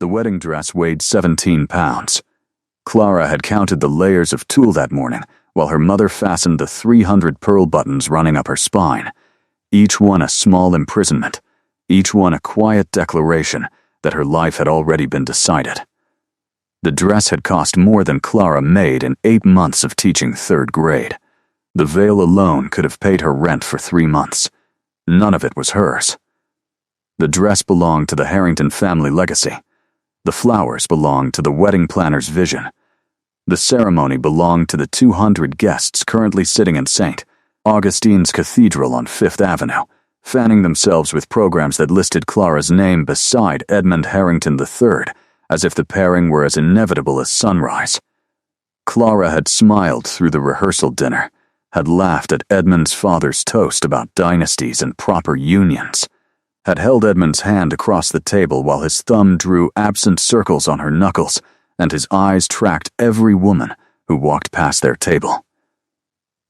The wedding dress weighed 17 pounds. Clara had counted the layers of tulle that morning, while her mother fastened the 300 pearl buttons running up her spine, each one a small imprisonment, each one a quiet declaration that her life had already been decided. The dress had cost more than Clara made in 8 months of teaching 3rd grade. The veil alone could have paid her rent for 3 months. None of it was hers. The dress belonged to the Harrington family legacy. The flowers belonged to the wedding planner's vision. The ceremony belonged to the 200 guests currently sitting in St. Augustine's Cathedral on 5th Avenue, fanning themselves with programs that listed Clara's name beside Edmund Harrington III, as if the pairing were as inevitable as sunrise. Clara had smiled through the rehearsal dinner, had laughed at Edmund's father's toast about dynasties and proper unions, had held Edmund's hand across the table while his thumb drew absent circles on her knuckles and his eyes tracked every woman who walked past their table.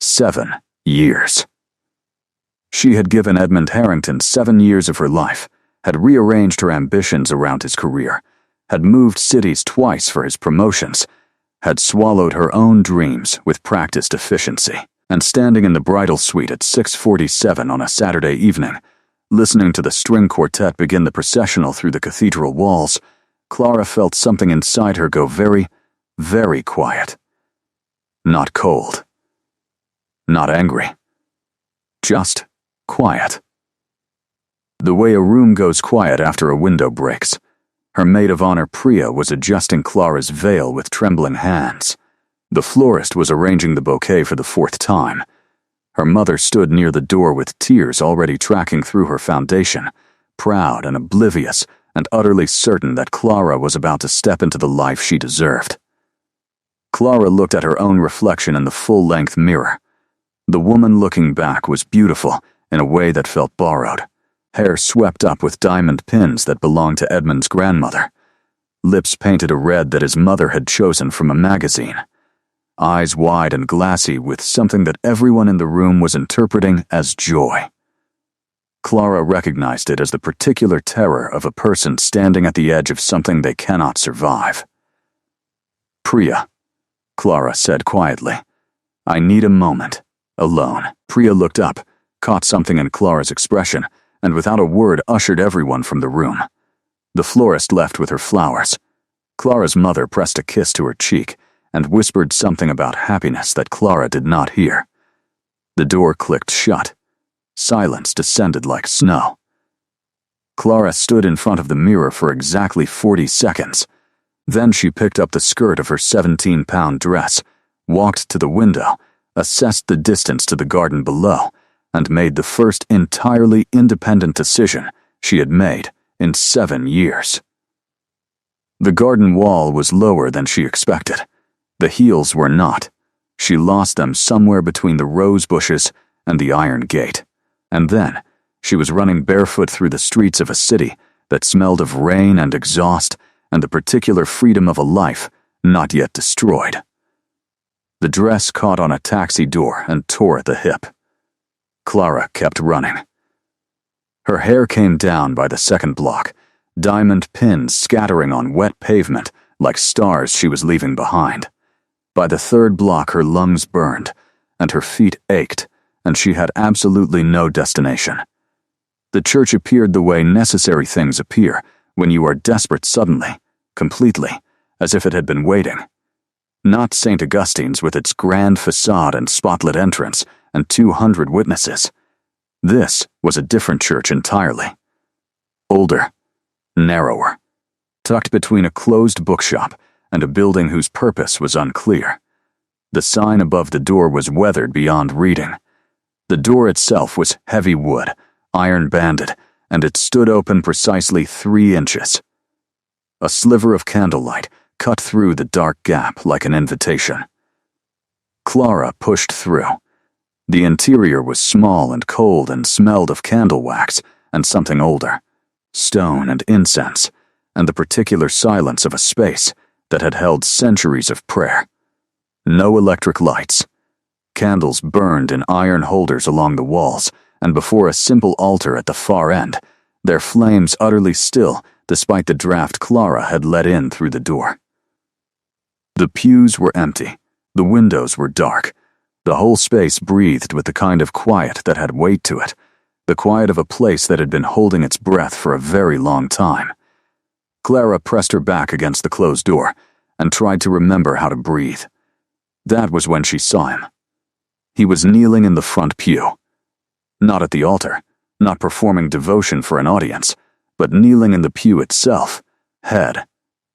7 years. She had given Edmund Harrington 7 years of her life, had rearranged her ambitions around his career, had moved cities twice for his promotions, had swallowed her own dreams with practiced efficiency, and standing in the bridal suite at 6:47 on a Saturday evening, listening to the string quartet begin the processional through the cathedral walls, Clara felt something inside her go very, very quiet. Not cold. Not angry. Just quiet. The way a room goes quiet after a window breaks. Her maid of honor Priya was adjusting Clara's veil with trembling hands. The florist was arranging the bouquet for the 4th time. Her mother stood near the door with tears already tracking through her foundation, proud and oblivious and utterly certain that Clara was about to step into the life she deserved. Clara looked at her own reflection in the full-length mirror. The woman looking back was beautiful in a way that felt borrowed, hair swept up with diamond pins that belonged to Edmund's grandmother, lips painted a red that his mother had chosen from a magazine, eyes wide and glassy with something that everyone in the room was interpreting as joy. Clara recognized it as the particular terror of a person standing at the edge of something they cannot survive. "Priya," Clara said quietly, "I need a moment, alone." Priya looked up, caught something in Clara's expression, and without a word ushered everyone from the room. The florist left with her flowers. Clara's mother pressed a kiss to her cheek and whispered something about happiness that Clara did not hear. The door clicked shut. Silence descended like snow. Clara stood in front of the mirror for exactly 40 seconds. Then she picked up the skirt of her 17-pound dress, walked to the window, assessed the distance to the garden below, and made the first entirely independent decision she had made in 7 years. The garden wall was lower than she expected. The heels were not. She lost them somewhere between the rose bushes and the iron gate. And then, she was running barefoot through the streets of a city that smelled of rain and exhaust and the particular freedom of a life not yet destroyed. The dress caught on a taxi door and tore at the hip. Clara kept running. Her hair came down by the 2nd block, diamond pins scattering on wet pavement like stars she was leaving behind. By the 3rd block her lungs burned, and her feet ached, and she had absolutely no destination. The church appeared the way necessary things appear when you are desperate suddenly, completely, as if it had been waiting. Not St. Augustine's with its grand facade and spotlit entrance and 200 witnesses. This was a different church entirely. Older, narrower, tucked between a closed bookshop and a building whose purpose was unclear. The sign above the door was weathered beyond reading. The door itself was heavy wood, iron-banded, and it stood open precisely 3 inches. A sliver of candlelight cut through the dark gap like an invitation. Clara pushed through. The interior was small and cold and smelled of candle wax and something older, stone and incense, and the particular silence of a space that had held centuries of prayer. No electric lights. Candles burned in iron holders along the walls, and before a simple altar at the far end, their flames utterly still despite the draft Clara had let in through the door. The pews were empty. The windows were dark. The whole space breathed with the kind of quiet that had weight to it, the quiet of a place that had been holding its breath for a very long time. Clara pressed her back against the closed door and tried to remember how to breathe. That was when she saw him. He was kneeling in the front pew. Not at the altar, not performing devotion for an audience, but kneeling in the pew itself, head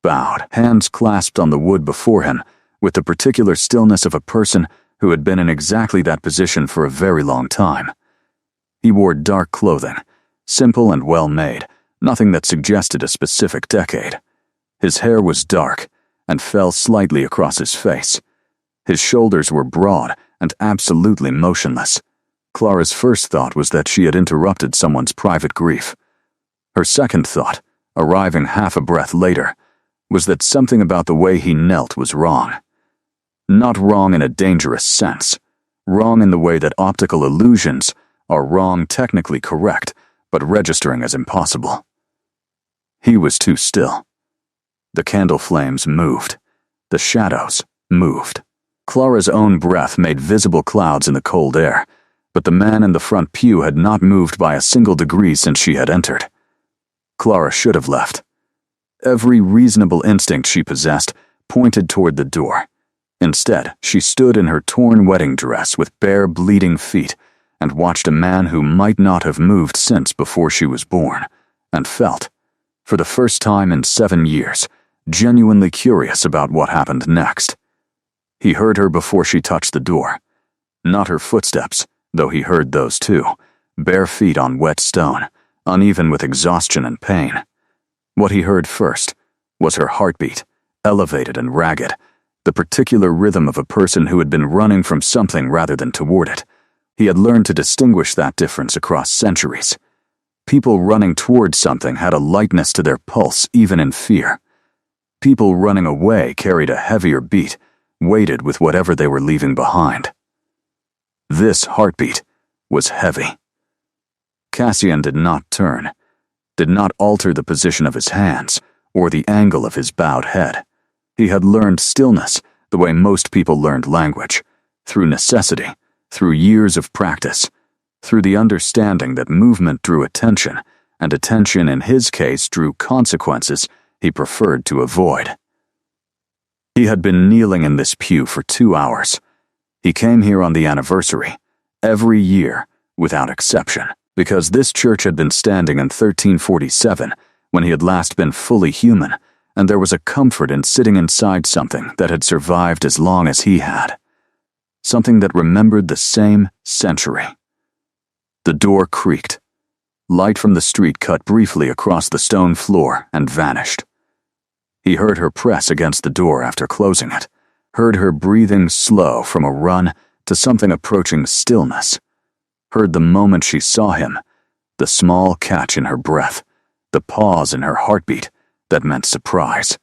bowed, hands clasped on the wood before him, with the particular stillness of a person who had been in exactly that position for a very long time. He wore dark clothing, simple and well-made, nothing that suggested a specific decade. His hair was dark and fell slightly across his face. His shoulders were broad and absolutely motionless. Clara's first thought was that she had interrupted someone's private grief. Her second thought, arriving half a breath later, was that something about the way he knelt was wrong. Not wrong in a dangerous sense, wrong in the way that optical illusions are wrong technically correct, but registering as impossible. He was too still. The candle flames moved. The shadows moved. Clara's own breath made visible clouds in the cold air, but the man in the front pew had not moved by a single degree since she had entered. Clara should have left. Every reasonable instinct she possessed pointed toward the door. Instead, she stood in her torn wedding dress with bare, bleeding feet and watched a man who might not have moved since before she was born, and felt, for the first time in 7 years, genuinely curious about what happened next. He heard her before she touched the door. Not her footsteps, though he heard those too, bare feet on wet stone, uneven with exhaustion and pain. What he heard first was her heartbeat, elevated and ragged, the particular rhythm of a person who had been running from something rather than toward it. He had learned to distinguish that difference across centuries. People running towards something had a lightness to their pulse even in fear. People running away carried a heavier beat, weighted with whatever they were leaving behind. This heartbeat was heavy. Cassian did not turn, did not alter the position of his hands or the angle of his bowed head. He had learned stillness the way most people learned language, through necessity, through years of practice, through the understanding that movement drew attention, and attention in his case drew consequences he preferred to avoid. He had been kneeling in this pew for 2 hours. He came here on the anniversary, every year, without exception, because this church had been standing in 1347 when he had last been fully human, and there was a comfort in sitting inside something that had survived as long as he had. Something that remembered the same century. The door creaked. Light from the street cut briefly across the stone floor and vanished. He heard her press against the door after closing it, heard her breathing slow from a run to something approaching stillness, heard the moment she saw him, the small catch in her breath, the pause in her heartbeat that meant surprise.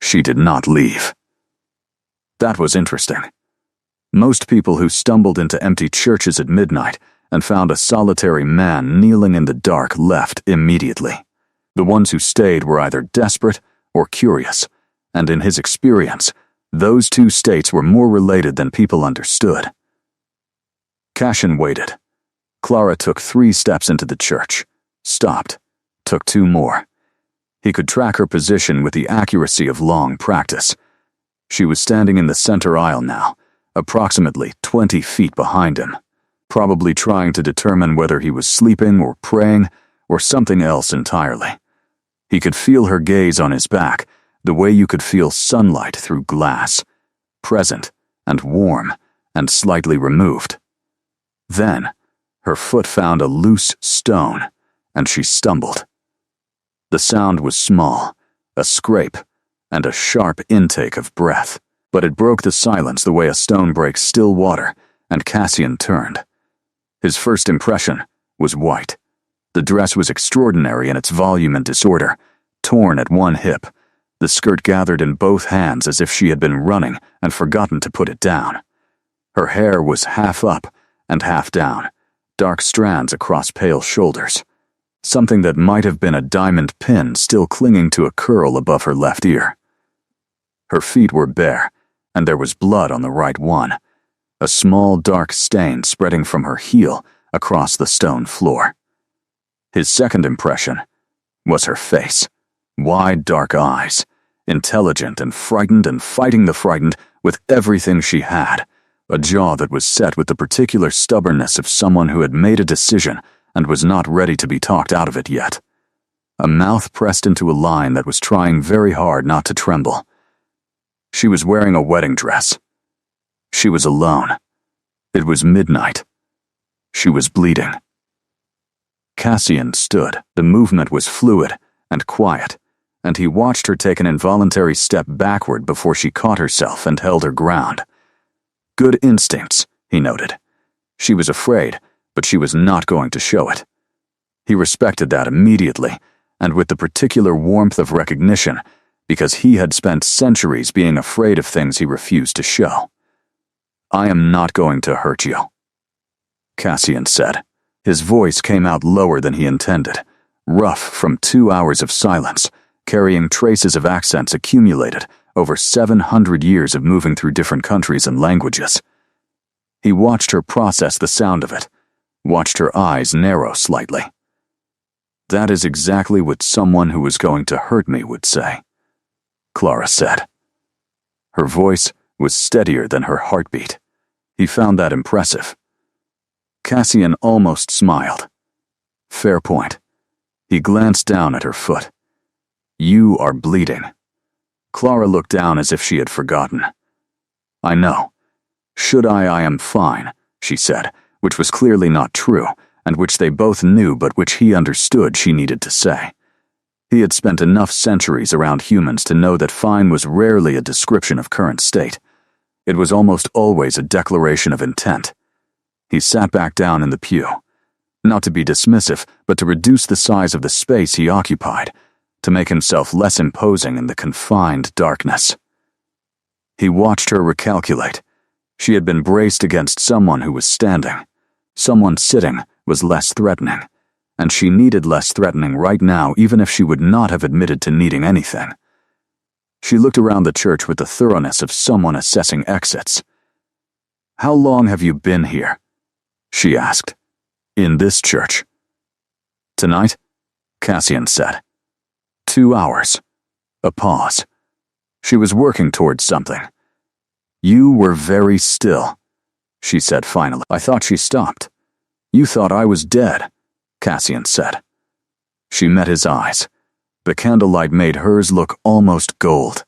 She did not leave. That was interesting. Most people who stumbled into empty churches at midnight and found a solitary man kneeling in the dark left immediately. The ones who stayed were either desperate or curious, and in his experience, those two states were more related than people understood. Cassian waited. Clara took 3 steps into the church, stopped, took 2 more. He could track her position with the accuracy of long practice. She was standing in the center aisle now, approximately 20 feet behind him, probably trying to determine whether he was sleeping or praying or something else entirely. He could feel her gaze on his back, the way you could feel sunlight through glass, present and warm and slightly removed. Then, her foot found a loose stone, and she stumbled. The sound was small, a scrape, and a sharp intake of breath, but it broke the silence the way a stone breaks still water, and Cassian turned. His first impression was white. The dress was extraordinary in its volume and disorder, torn at one hip, the skirt gathered in both hands as if she had been running and forgotten to put it down. Her hair was half up and half down, dark strands across pale shoulders. something that might have been a diamond pin still clinging to a curl above her left ear. Her feet were bare, and there was blood on the right one, a small dark stain spreading from her heel across the stone floor. His second impression was her face, wide dark eyes, intelligent and frightened and fighting the frightened with everything she had, a jaw that was set with the particular stubbornness of someone who had made a decision and was not ready to be talked out of it yet, a mouth pressed into a line that was trying very hard not to tremble. She was wearing a wedding dress. She was alone. It was midnight. She was bleeding. Cassian stood. The movement was fluid and quiet, and he watched her take an involuntary step backward before she caught herself and held her ground. Good instincts, he noted. She was afraid, but she was not going to show it. He respected that immediately, and with the particular warmth of recognition, because he had spent centuries being afraid of things he refused to show. "I am not going to hurt you," Cassian said. His voice came out lower than he intended, rough from 2 hours of silence, carrying traces of accents accumulated over 700 years of moving through different countries and languages. He watched her process the sound of it, watched her eyes narrow slightly. "That is exactly what someone who was going to hurt me would say," Clara said. Her voice was steadier than her heartbeat. He found that impressive. Cassian almost smiled. Fair point. He glanced down at her foot. "You are bleeding." Clara looked down as if she had forgotten. "I know. Should I am fine," she said, which was clearly not true, and which they both knew but which he understood she needed to say. He had spent enough centuries around humans to know that fine was rarely a description of current state. It was almost always a declaration of intent. He sat back down in the pew, not to be dismissive, but to reduce the size of the space he occupied, to make himself less imposing in the confined darkness. He watched her recalculate. She had been braced against someone who was standing. Someone sitting was less threatening, and she needed less threatening right now, even if she would not have admitted to needing anything. She looked around the church with the thoroughness of someone assessing exits. "How long have you been here?" she asked. "In this church?" "Tonight?" Cassian said. 2 hours. A pause. She was working towards something. "You were very still," she said finally. I thought she stopped. "You thought I was dead," Cassian said. She met his eyes. The candlelight made hers look almost gold.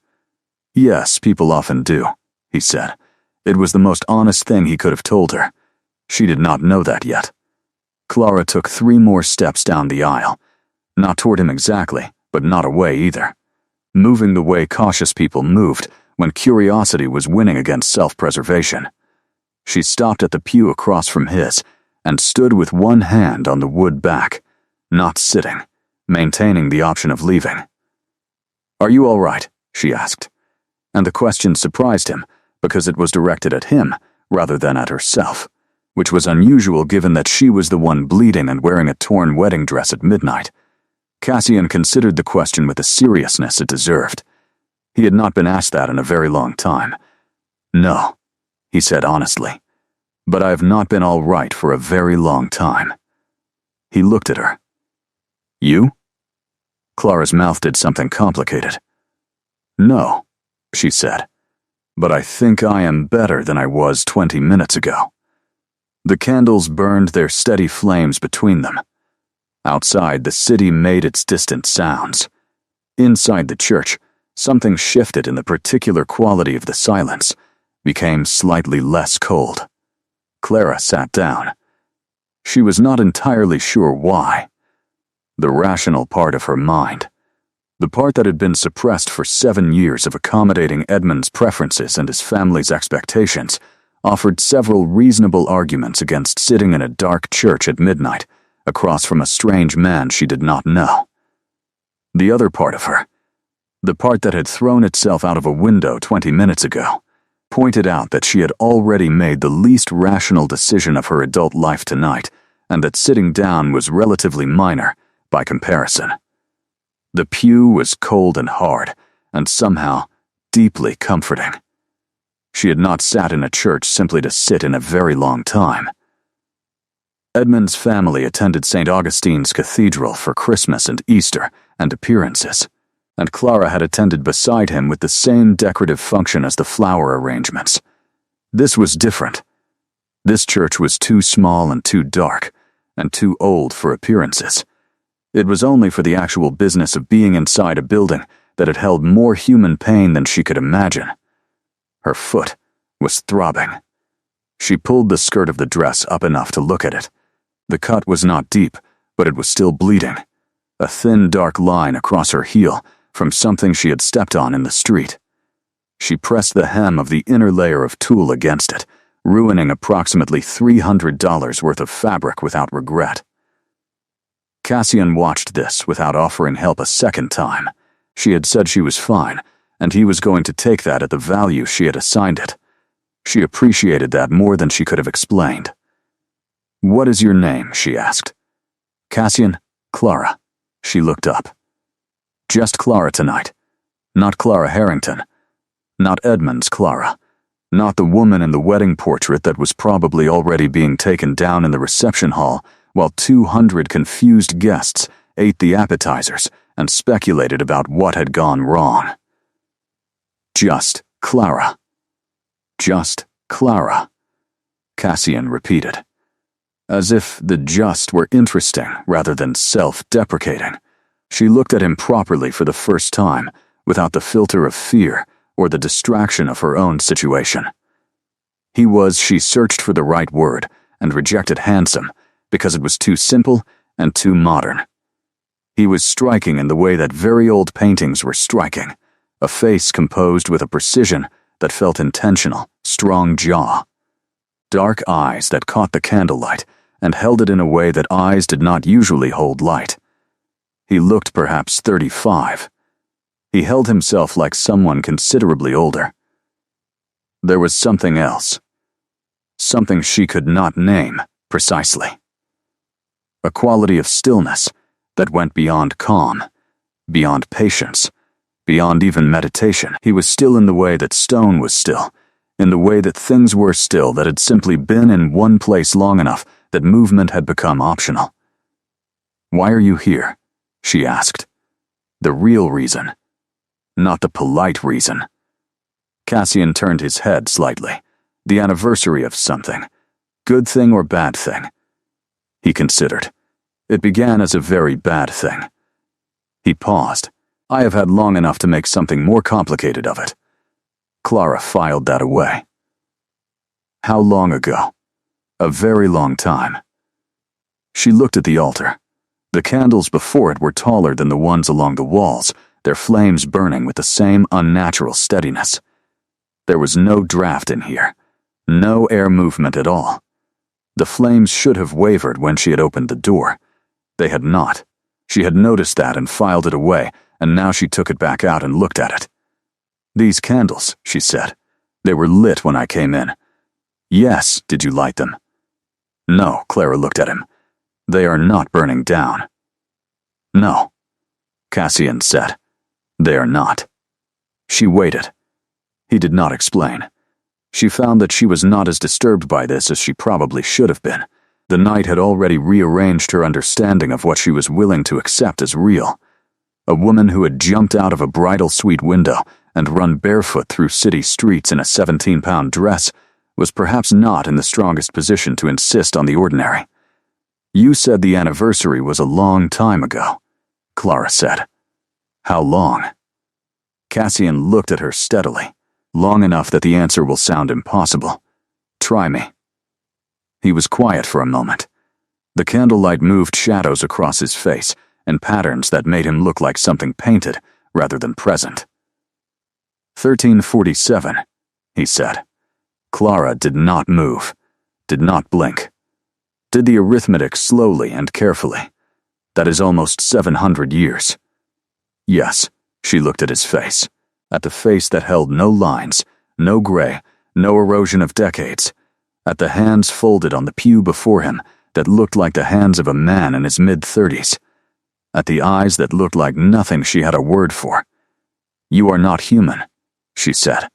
"Yes, people often do," he said. It was the most honest thing he could have told her. She did not know that yet. Clara took 3 more steps down the aisle. Not toward him exactly, but not away either. Moving the way cautious people moved when curiosity was winning against self-preservation. She stopped at the pew across from his and stood with one hand on the wood back, not sitting, maintaining the option of leaving. "Are you all right?" she asked. And the question surprised him because it was directed at him rather than at herself, which was unusual given that she was the one bleeding and wearing a torn wedding dress at midnight. Cassian considered the question with the seriousness it deserved. He had not been asked that in a very long time. "No," he said honestly, "but I have not been all right for a very long time." He looked at her. "You?" Clara's mouth did something complicated. "No," she said, "but I think I am better than I was 20 minutes ago." The candles burned their steady flames between them. Outside, the city made its distant sounds. Inside the church, something shifted in the particular quality of the silence, became slightly less cold. Clara sat down. She was not entirely sure why. The rational part of her mind, the part that had been suppressed for 7 years of accommodating Edmund's preferences and his family's expectations, offered several reasonable arguments against sitting in a dark church at midnight, across from a strange man she did not know. The other part of her, the part that had thrown itself out of a window 20 minutes ago, pointed out that she had already made the least rational decision of her adult life tonight, and that sitting down was relatively minor, by comparison. The pew was cold and hard, and somehow deeply comforting. She had not sat in a church simply to sit in a very long time. Edmund's family attended St. Augustine's Cathedral for Christmas and Easter and appearances, and Clara had attended beside him with the same decorative function as the flower arrangements. This was different. This church was too small and too dark, and too old for appearances. It was only for the actual business of being inside a building that had held more human pain than she could imagine. Her foot was throbbing. She pulled the skirt of the dress up enough to look at it. The cut was not deep, but it was still bleeding. A thin, dark line across her heel from something she had stepped on in the street. She pressed the hem of the inner layer of tulle against it, ruining approximately $300 worth of fabric without regret. Cassian watched this without offering help a second time. She had said she was fine, and he was going to take that at the value she had assigned it. She appreciated that more than she could have explained. "What is your name?" she asked. "Cassian, Clara." She looked up. "Just Clara tonight. Not Clara Harrington. Not Edmund's Clara. Not the woman in the wedding portrait that was probably already being taken down in the reception hall while 200 confused guests ate the appetizers and speculated about what had gone wrong. Just Clara. Just Clara," Cassian repeated, as if the just were interesting rather than self-deprecating. She looked at him properly for the first time, without the filter of fear or the distraction of her own situation. He was, she searched for the right word, and rejected handsome, because it was too simple and too modern. He was striking in the way that very old paintings were striking, a face composed with a precision that felt intentional, strong jaw. Dark eyes that caught the candlelight and held it in a way that eyes did not usually hold light. He looked perhaps 35. He held himself like someone considerably older. There was something else. Something she could not name precisely. A quality of stillness that went beyond calm, beyond patience, beyond even meditation. He was still in the way that stone was still, in the way that things were still that had simply been in one place long enough that movement had become optional. "Why are you here?" she asked. The real reason. Not the polite reason. Cassian turned his head slightly. The anniversary of something. Good thing or bad thing? He considered. It began as a very bad thing. He paused. "I have had long enough to make something more complicated of it." Clara filed that away. "How long ago?" "A very long time." She looked at the altar. The candles before it were taller than the ones along the walls, their flames burning with the same unnatural steadiness. There was no draft in here, no air movement at all. The flames should have wavered when she had opened the door. They had not. She had noticed that and filed it away, and now she took it back out and looked at it. "These candles," she said. "They were lit when I came in." "Yes, did you light them?" "No," Clara looked at him. "They are not burning down." "No," Cassian said. "They are not." She waited. He did not explain. She found that she was not as disturbed by this as she probably should have been. The night had already rearranged her understanding of what she was willing to accept as real. A woman who had jumped out of a bridal suite window and run barefoot through city streets in a 17-pound dress was perhaps not in the strongest position to insist on the ordinary. "You said the anniversary was a long time ago," Clara said. "How long?" Cassian looked at her steadily. "Long enough that the answer will sound impossible. Try me." He was quiet for a moment. The candlelight moved shadows across his face and patterns that made him look like something painted rather than present. 1347, he said. Clara did not move, did not blink. Did the arithmetic slowly and carefully. That is almost 700 years. Yes, she looked at his face, at the face that held no lines, no gray, no erosion of decades, at the hands folded on the pew before him that looked like the hands of a man in his mid-30s. at the eyes that looked like nothing she had a word for. "You are not human," she said.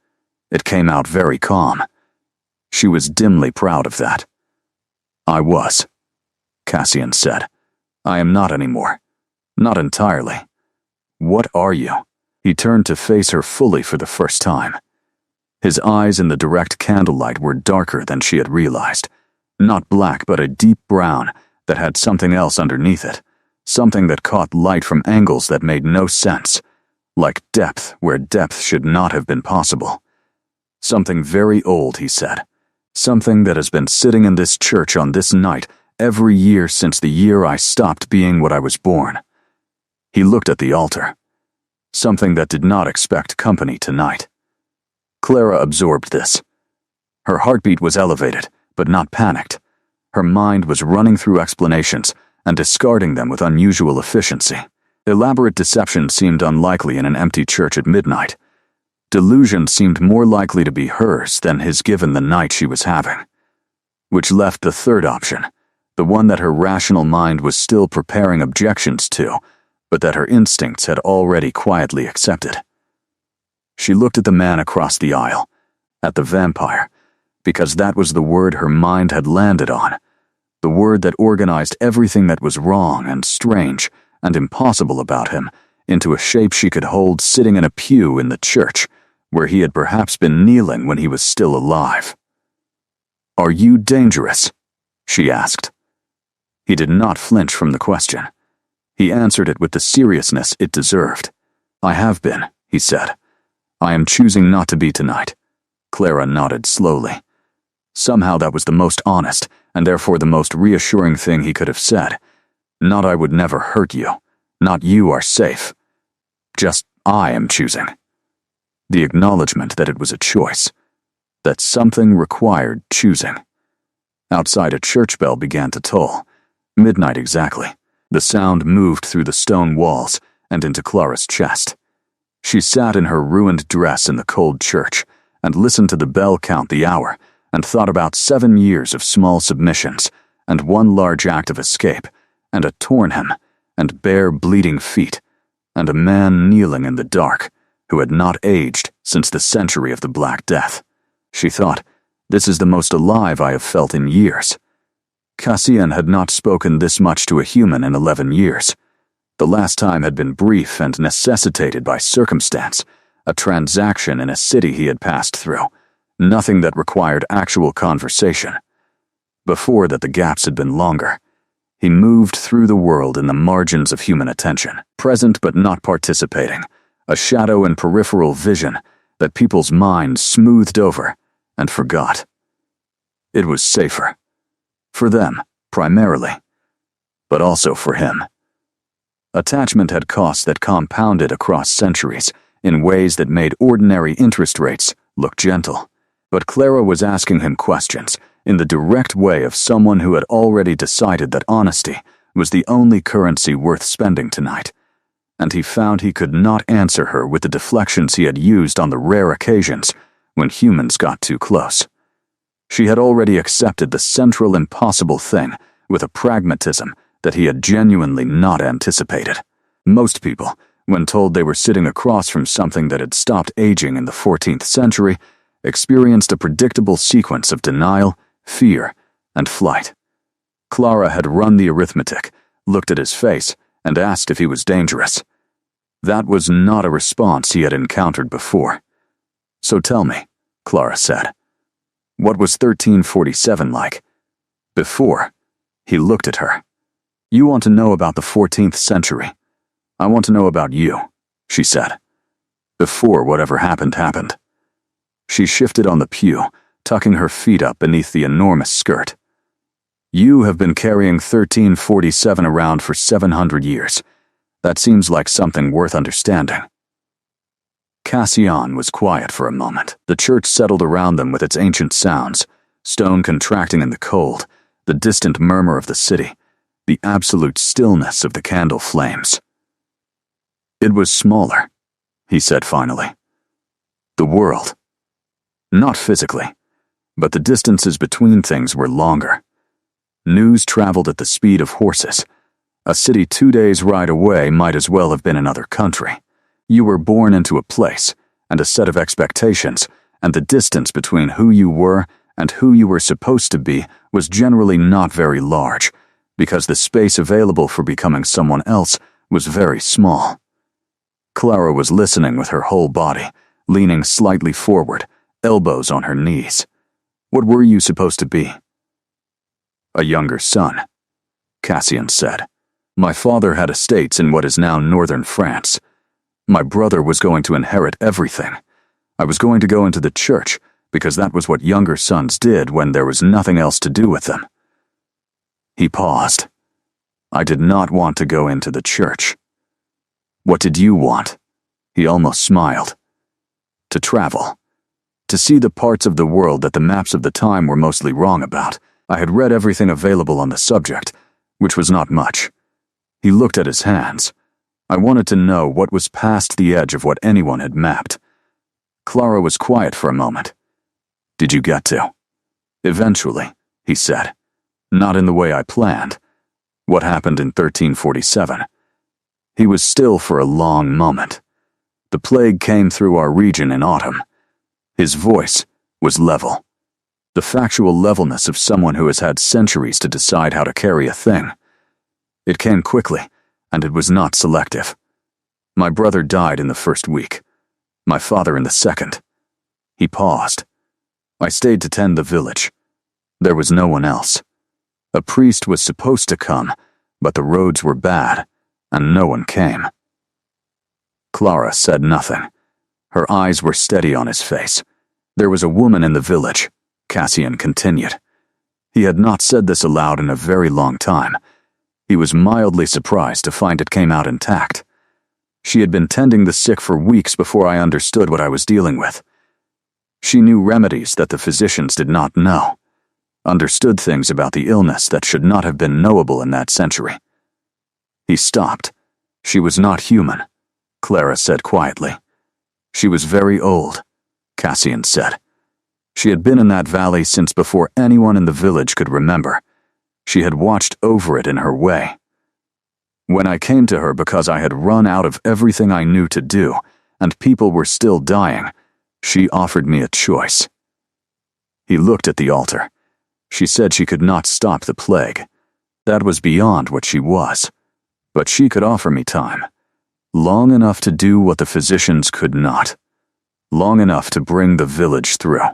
It came out very calm. She was dimly proud of that. "I was," Cassian said. "I am not anymore. Not entirely." "What are you?" He turned to face her fully for the first time. His eyes in the direct candlelight were darker than she had realized. Not black, but a deep brown that had something else underneath it. Something that caught light from angles that made no sense. Like depth where depth should not have been possible. "Something very old," he said. "Something that has been sitting in this church on this night every year since the year I stopped being what I was born." He looked at the altar. Something that did not expect company tonight. Clara absorbed this. Her heartbeat was elevated, but not panicked. Her mind was running through explanations and discarding them with unusual efficiency. Elaborate deception seemed unlikely in an empty church at midnight. Delusion seemed more likely to be hers than his given the night she was having. Which left the third option, the one that her rational mind was still preparing objections to, but that her instincts had already quietly accepted. She looked at the man across the aisle, at the vampire, because that was the word her mind had landed on, the word that organized everything that was wrong and strange and impossible about him into a shape she could hold sitting in a pew in the church, where he had perhaps been kneeling when he was still alive. "Are you dangerous?" she asked. He did not flinch from the question. He answered it with the seriousness it deserved. "I have been," he said. "I am choosing not to be tonight." Clara nodded slowly. Somehow that was the most honest, and therefore the most reassuring thing he could have said. Not "I would never hurt you," not "you are safe." Just "I am choosing." The acknowledgement that it was a choice, that something required choosing. Outside, a church bell began to toll. Midnight exactly. The sound moved through the stone walls and into Clara's chest. She sat in her ruined dress in the cold church and listened to the bell count the hour and thought about 7 years of small submissions and one large act of escape and a torn hem and bare bleeding feet and a man kneeling in the dark who had not aged since the century of the Black Death. She thought, "This is the most alive I have felt in years." Cassian had not spoken this much to a human in 11 years. The last time had been brief and necessitated by circumstance, a transaction in a city he had passed through, nothing that required actual conversation. Before that, the gaps had been longer. He moved through the world in the margins of human attention, present but not participating, a shadow in peripheral vision that people's minds smoothed over and forgot. It was safer. For them, primarily, but also for him. Attachment had costs that compounded across centuries in ways that made ordinary interest rates look gentle. But Clara was asking him questions in the direct way of someone who had already decided that honesty was the only currency worth spending tonight, and he found he could not answer her with the deflections he had used on the rare occasions when humans got too close. She had already accepted the central impossible thing with a pragmatism that he had genuinely not anticipated. Most people, when told they were sitting across from something that had stopped aging in the 14th century, experienced a predictable sequence of denial, fear, and flight. Clara had run the arithmetic, looked at his face, and asked if he was dangerous. That was not a response he had encountered before. "So tell me," Clara said. "What was 1347 like?" Before, he looked at her. "You want to know about the 14th century. I want to know about you," she said. "Before whatever happened happened." She shifted on the pew, tucking her feet up beneath the enormous skirt. "You have been carrying 1347 around for 700 years. That seems like something worth understanding." Cassian was quiet for a moment. The church settled around them with its ancient sounds, stone contracting in the cold, the distant murmur of the city, the absolute stillness of the candle flames. "It was smaller," he said finally. "The world. Not physically, but the distances between things were longer. News traveled at the speed of horses. A city 2 days' ride away might as well have been another country. You were born into a place, and a set of expectations, and the distance between who you were and who you were supposed to be was generally not very large, because the space available for becoming someone else was very small. Clara was listening with her whole body, leaning slightly forward, elbows on her knees. What were you supposed to be? A younger son, Cassian said. My father had estates in what is now northern France. My brother was going to inherit everything. I was going to go into the church, because that was what younger sons did when there was nothing else to do with them. He paused. I did not want to go into the church. What did you want? He almost smiled. To travel. To see the parts of the world that the maps of the time were mostly wrong about. I had read everything available on the subject, which was not much. He looked at his hands. I wanted to know what was past the edge of what anyone had mapped. Clara was quiet for a moment. Did you get to? Eventually, he said. Not in the way I planned. What happened in 1347? He was still for a long moment. The plague came through our region in autumn. His voice was level. The factual levelness of someone who has had centuries to decide how to carry a thing. It came quickly, and it was not selective. My brother died in the first week. My father in the second. He paused. I stayed to tend the village. There was no one else. A priest was supposed to come, but the roads were bad, and no one came. Clara said nothing. Her eyes were steady on his face. There was a woman in the village, Cassian continued. He had not said this aloud in a very long time. He was mildly surprised to find it came out intact. She had been tending the sick for weeks before I understood what I was dealing with. She knew remedies that the physicians did not know, understood things about the illness that should not have been knowable in that century. He stopped. She was not human, Clara said quietly. She was very old, Cassian said. She had been in that valley since before anyone in the village could remember. She had watched over it in her way. When I came to her because I had run out of everything I knew to do, and people were still dying, she offered me a choice. He looked at the altar. She said she could not stop the plague. That was beyond what she was. But she could offer me time. Long enough to do what the physicians could not. Long enough to bring the village through.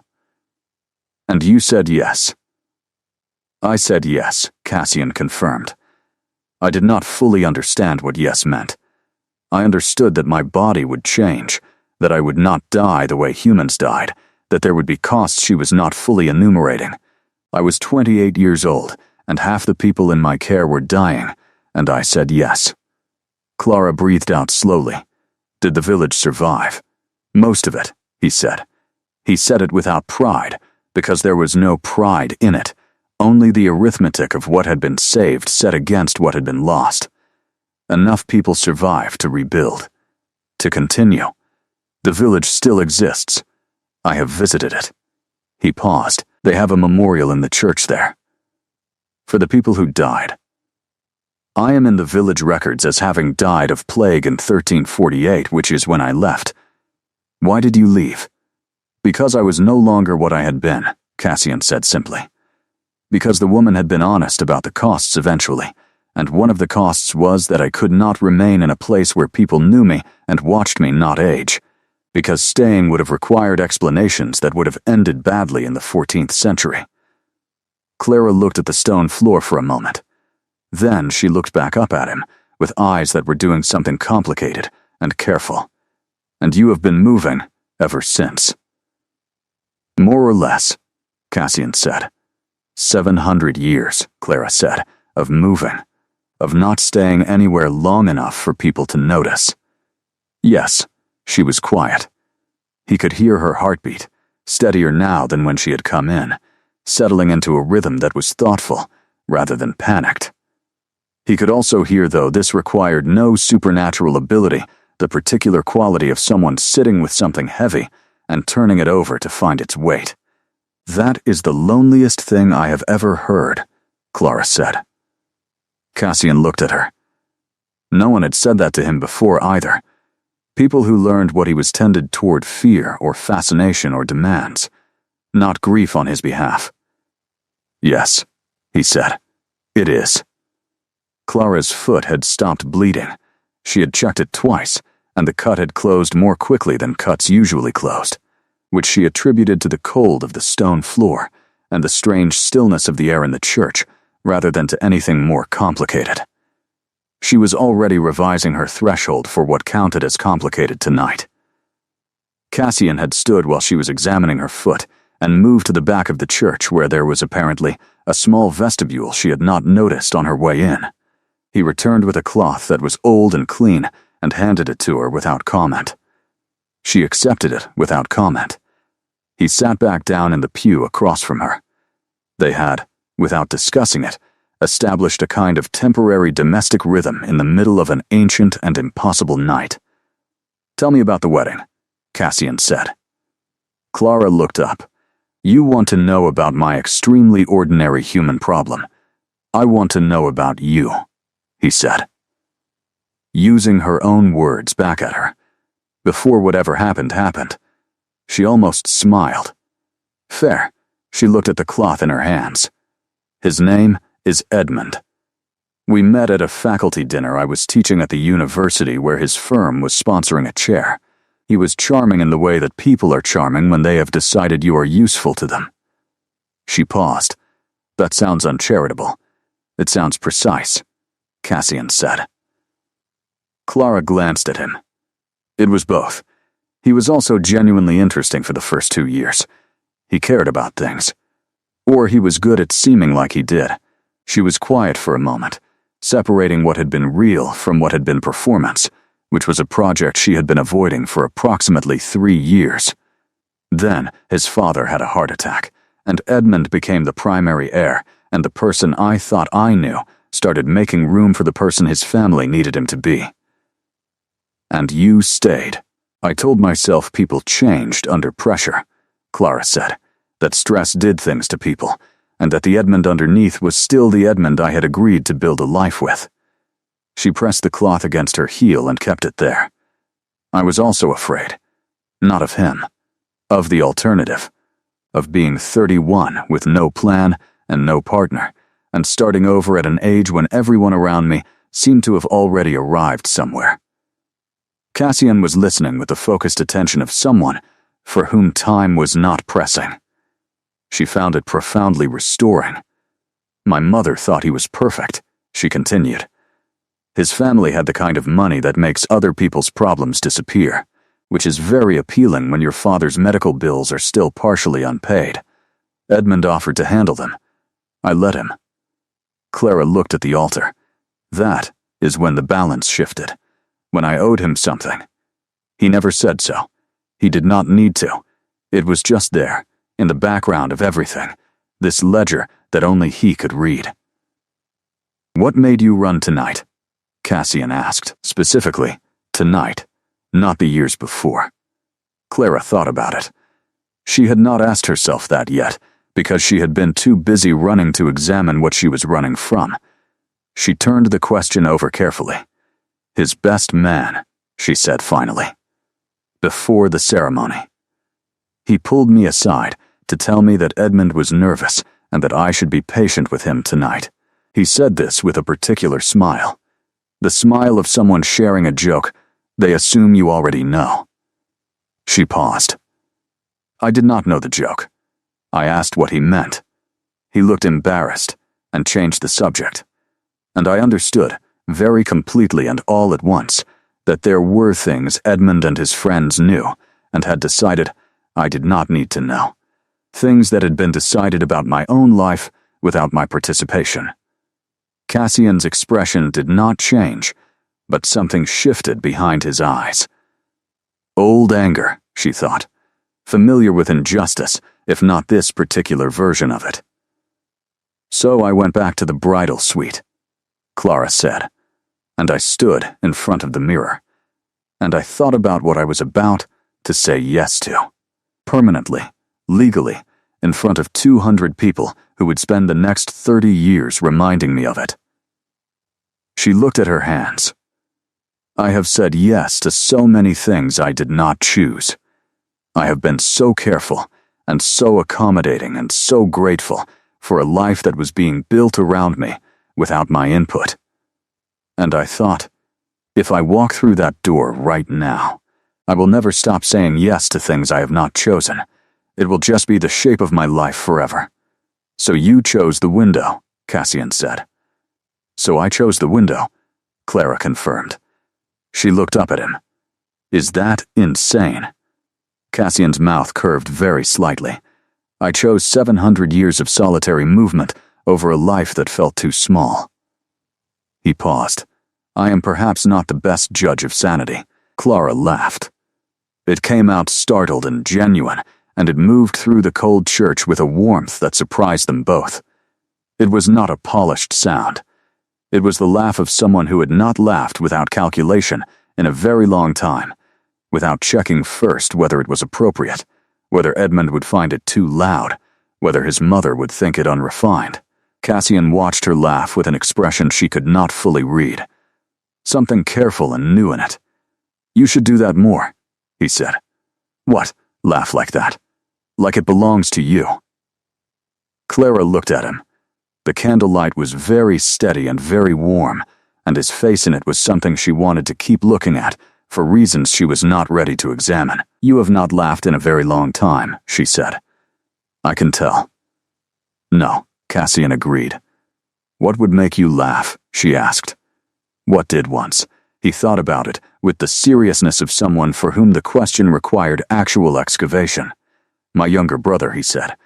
And you said yes. I said yes, Cassian confirmed. I did not fully understand what yes meant. I understood that my body would change, that I would not die the way humans died, that there would be costs she was not fully enumerating. I was 28 years old, and half the people in my care were dying, and I said yes. Clara breathed out slowly. Did the village survive? Most of it, he said. He said it without pride, because there was no pride in it. Only the arithmetic of what had been saved set against what had been lost. Enough people survived to rebuild. To continue. The village still exists. I have visited it. He paused. They have a memorial in the church there. For the people who died. I am in the village records as having died of plague in 1348, which is when I left. Why did you leave? Because I was no longer what I had been, Cassian said simply. Because the woman had been honest about the costs eventually, and one of the costs was that I could not remain in a place where people knew me and watched me not age, because staying would have required explanations that would have ended badly in the 14th century. Clara looked at the stone floor for a moment. Then she looked back up at him, with eyes that were doing something complicated and careful. And you have been moving ever since. More or less, Cassian said. 700 years, Clara said, of moving, of not staying anywhere long enough for people to notice. Yes, she was quiet. He could hear her heartbeat, steadier now than when she had come in, settling into a rhythm that was thoughtful rather than panicked. He could also hear, though this required no supernatural ability, the particular quality of someone sitting with something heavy and turning it over to find its weight. That is the loneliest thing I have ever heard, Clara said. Cassian looked at her. No one had said that to him before either. People who learned what he was tended toward fear or fascination or demands, not grief on his behalf. "Yes," he said. "It is." Clara's foot had stopped bleeding. She had checked it twice, and the cut had closed more quickly than cuts usually closed, which she attributed to the cold of the stone floor and the strange stillness of the air in the church, rather than to anything more complicated. She was already revising her threshold for what counted as complicated tonight. Cassian had stood while she was examining her foot and moved to the back of the church where there was apparently a small vestibule she had not noticed on her way in. He returned with a cloth that was old and clean and handed it to her without comment. She accepted it without comment. He sat back down in the pew across from her. They had, without discussing it, established a kind of temporary domestic rhythm in the middle of an ancient and impossible night. "Tell me about the wedding," Cassian said. Clara looked up. "You want to know about my extremely ordinary human problem. I want to know about you," he said. Using her own words back at her. Before whatever happened, she almost smiled. Fair. She looked at the cloth in her hands. "His name is Edmund. We met at a faculty dinner I was teaching at the university where his firm was sponsoring a chair. He was charming in the way that people are charming when they have decided you are useful to them." She paused. "That sounds uncharitable. It sounds precise," Cassian said. Clara glanced at him. It was both. He was also genuinely interesting for the first 2 years. He cared about things. Or he was good at seeming like he did. She was quiet for a moment, separating what had been real from what had been performance, which was a project she had been avoiding for approximately 3 years. Then, his father had a heart attack, and Edmund became the primary heir, and the person I thought I knew started making room for the person his family needed him to be. "And you stayed. I told myself people changed under pressure," Clara said, "that stress did things to people, and that the Edmund underneath was still the Edmund I had agreed to build a life with." She pressed the cloth against her heel and kept it there. "I was also afraid. Not of him. Of the alternative. Of being 31 with no plan and no partner, and starting over at an age when everyone around me seemed to have already arrived somewhere." Cassian was listening with the focused attention of someone for whom time was not pressing. She found it profoundly restoring. "My mother thought he was perfect," she continued. "His family had the kind of money that makes other people's problems disappear, which is very appealing when your father's medical bills are still partially unpaid. Edmund offered to handle them. I let him." Clara looked at the altar. "That is when the balance shifted. When I owed him something. He never said so. He did not need to. It was just there, in the background of everything, this ledger that only he could read." "What made you run tonight?" Cassian asked, specifically, tonight, not the years before. Clara thought about it. She had not asked herself that yet, because she had been too busy running to examine what she was running from. She turned the question over carefully. "His best man," she said finally. "Before the ceremony. He pulled me aside to tell me that Edmund was nervous and that I should be patient with him tonight. He said this with a particular smile. The smile of someone sharing a joke they assume you already know." She paused. "I did not know the joke. I asked what he meant. He looked embarrassed and changed the subject. And I understood, very completely and all at once, that there were things Edmund and his friends knew and had decided I did not need to know. Things that had been decided about my own life without my participation." Cassian's expression did not change, but something shifted behind his eyes. Old anger, she thought, familiar with injustice, if not this particular version of it. "So I went back to the bridal suite," Clara said, "and I stood in front of the mirror, and I thought about what I was about to say yes to. Permanently, legally, in front of 200 people who would spend the next 30 years reminding me of it." She looked at her hands. I have said yes to so many things I did not choose. I have been so careful and so accommodating and so grateful for a life that was being built around me without my input. And I thought, if I walk through that door right now, I will never stop saying yes to things I have not chosen. It will just be the shape of my life forever. So you chose the window, Cassian said. So I chose the window, Clara confirmed. She looked up at him. Is that insane? Cassian's mouth curved very slightly. I chose 700 years of solitary movement over a life that felt too small. He paused. I am perhaps not the best judge of sanity. Clara laughed. It came out startled and genuine, and it moved through the cold church with a warmth that surprised them both. It was not a polished sound. It was the laugh of someone who had not laughed without calculation in a very long time, without checking first whether it was appropriate, whether Edmund would find it too loud, whether his mother would think it unrefined. Cassian watched her laugh with an expression she could not fully read. Something careful and new in it. You should do that more, he said. What? Laugh like that? Like it belongs to you. Clara looked at him. The candlelight was very steady and very warm, and his face in it was something she wanted to keep looking at, for reasons she was not ready to examine. You have not laughed in a very long time, she said. I can tell. No, Cassian agreed. What would make you laugh? She asked. What did once? He thought about it with the seriousness of someone for whom the question required actual excavation. My younger brother, he said.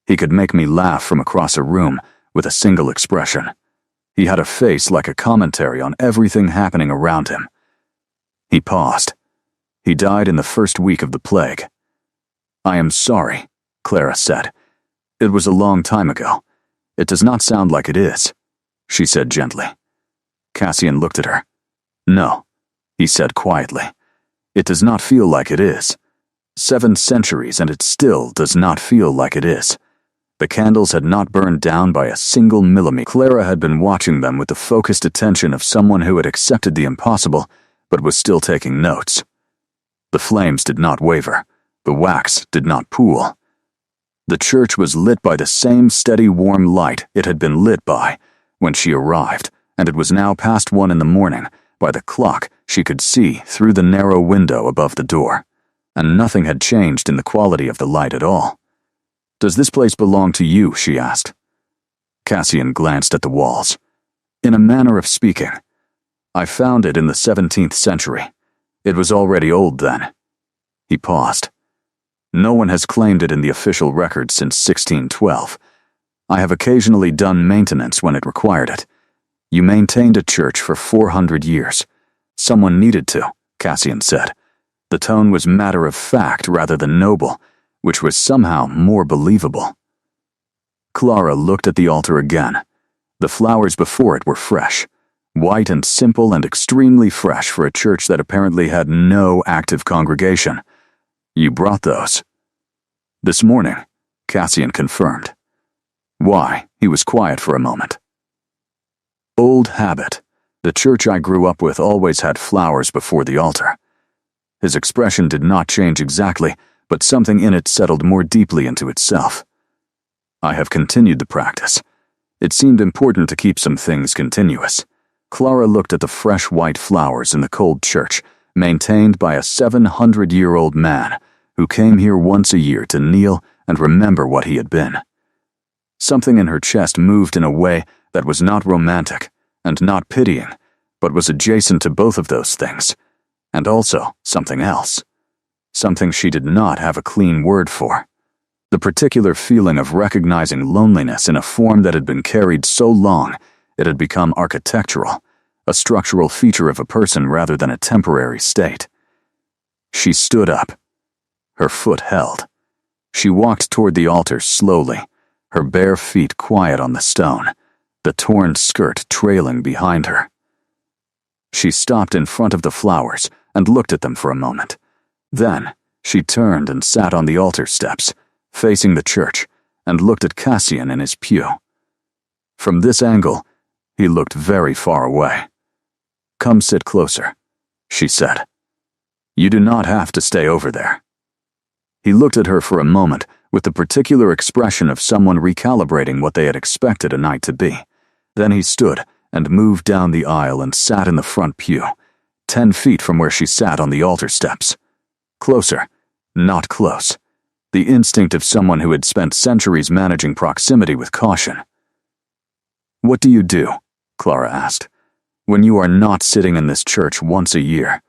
He could make me laugh from across a room with a single expression. He had a face like a commentary on everything happening around him. He paused. He died in the first week of the plague. I am sorry, Clara said. It was a long time ago. It does not sound like it is, she said gently. Cassian looked at her. No, he said quietly. It does not feel like it is. 7 centuries and it still does not feel like it is. The candles had not burned down by a single millimeter. Clara had been watching them with the focused attention of someone who had accepted the impossible, but was still taking notes. The flames did not waver. The wax did not pool. The church was lit by the same steady warm light it had been lit by when she arrived, and it was now past 1 in the morning. By the clock, she could see through the narrow window above the door, and nothing had changed in the quality of the light at all. Does this place belong to you? She asked. Cassian glanced at the walls. In a manner of speaking. I found it in the 17th century. It was already old then. He paused. No one has claimed it in the official records since 1612. I have occasionally done maintenance when it required it. You maintained a church for 400 years. Someone needed to, Cassian said. The tone was matter of fact rather than noble, which was somehow more believable. Clara looked at the altar again. The flowers before it were fresh, white and simple and extremely fresh for a church that apparently had no active congregation. You brought those. This morning, Cassian confirmed. Why? He was quiet for a moment. Old habit. The church I grew up with always had flowers before the altar. His expression did not change exactly, but something in it settled more deeply into itself. I have continued the practice. It seemed important to keep some things continuous. Clara looked at the fresh white flowers in the cold church, maintained by a 700-year-old man who came here once a year to kneel and remember what he had been. Something in her chest moved in a way that was not romantic and not pitying, but was adjacent to both of those things, and also something else. Something she did not have a clean word for. The particular feeling of recognizing loneliness in a form that had been carried so long it had become architectural, a structural feature of a person rather than a temporary state. She stood up. Her foot held. She walked toward the altar slowly, her bare feet quiet on the stone, the torn skirt trailing behind her. She stopped in front of the flowers and looked at them for a moment. Then, she turned and sat on the altar steps, facing the church, and looked at Cassian in his pew. From this angle, he looked very far away. Come sit closer, she said. "You do not have to stay over there." He looked at her for a moment with the particular expression of someone recalibrating what they had expected a night to be. Then he stood and moved down the aisle and sat in the front pew, 10 feet from where she sat on the altar steps. Closer, not close. The instinct of someone who had spent centuries managing proximity with caution. "What do you do?" Clara asked, "when you are not sitting in this church once a year?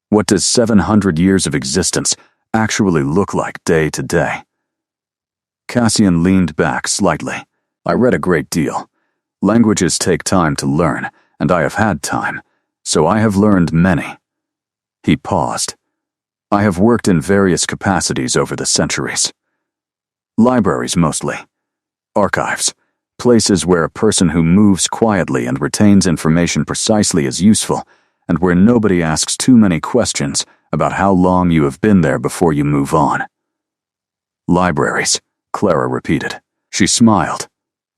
What does 700 years of existence actually look like day to day?" Cassian leaned back slightly. "I read a great deal. Languages take time to learn, and I have had time, so I have learned many." He paused. "I have worked in various capacities over the centuries. Libraries mostly. Archives. Places where a person who moves quietly and retains information precisely is useful, and where nobody asks too many questions about how long you have been there before you move on." "Libraries," Clara repeated. She smiled.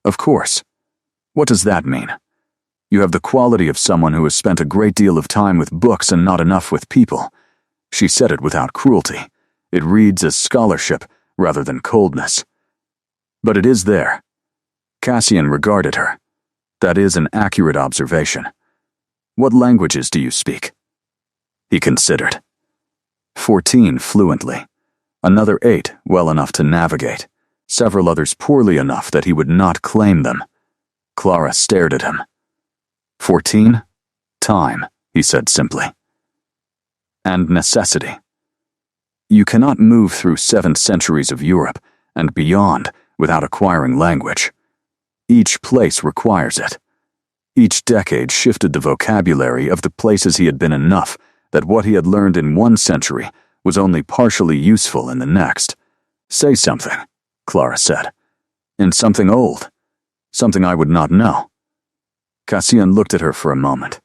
"Of course. What does that mean? You have the quality of someone who has spent a great deal of time with books and not enough with people." She said it without cruelty. It reads as scholarship rather than coldness. "But it is there." Cassian regarded her. "That is an accurate observation. What languages do you speak?" He considered. 14 fluently. Another 8 well enough to navigate. Several others poorly enough that he would not claim them. Clara stared at him. 14? Time, he said simply. And necessity. You cannot move through 7 centuries of Europe and beyond without acquiring language. Each place requires it. Each decade shifted the vocabulary of the places he had been enough that what he had learned in one century was only partially useful in the next. "Say something," Clara said. "In something old. Something I would not know." Cassian looked at her for a moment.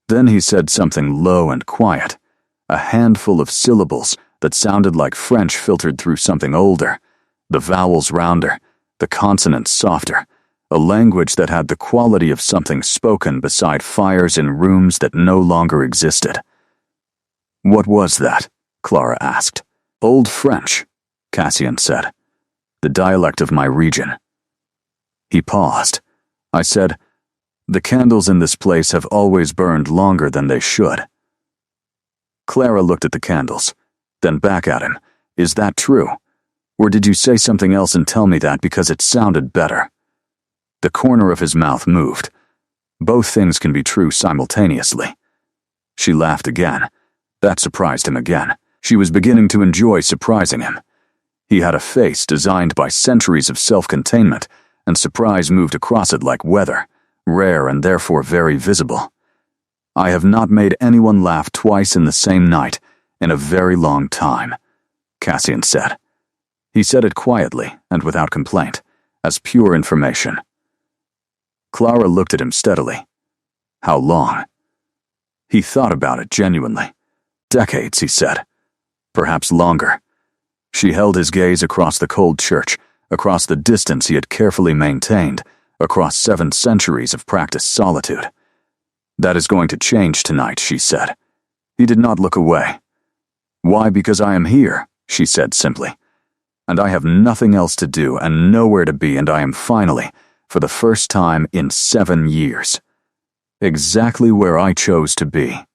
Then he said something low and quiet, a handful of syllables that sounded like French filtered through something older, the vowels rounder, the consonants softer, a language that had the quality of something spoken beside fires in rooms that no longer existed. "What was that?" Clara asked. "Old French," Cassian said. "The dialect of my region." He paused. I said, "The candles in this place have always burned longer than they should." Clara looked at the candles, then back at him. "Is that true? Or did you say something else and tell me that because it sounded better?" The corner of his mouth moved. Both things can be true simultaneously. She laughed again. That surprised him again. She was beginning to enjoy surprising him. He had a face designed by centuries of self-containment, and surprise moved across it like weather, rare and therefore very visible. "I have not made anyone laugh twice in the same night in a very long time," Cassian said. He said it quietly and without complaint, as pure information. Clara looked at him steadily. "How long?" He thought about it genuinely. "Decades," he said. "Perhaps longer." She held his gaze across the cold church, across the distance he had carefully maintained, across 7 centuries of practiced solitude. "That is going to change tonight," she said. He did not look away. "Why, because I am here," she said simply. "And I have nothing else to do and nowhere to be, and I am finally, for the first time in 7 years, exactly where I chose to be."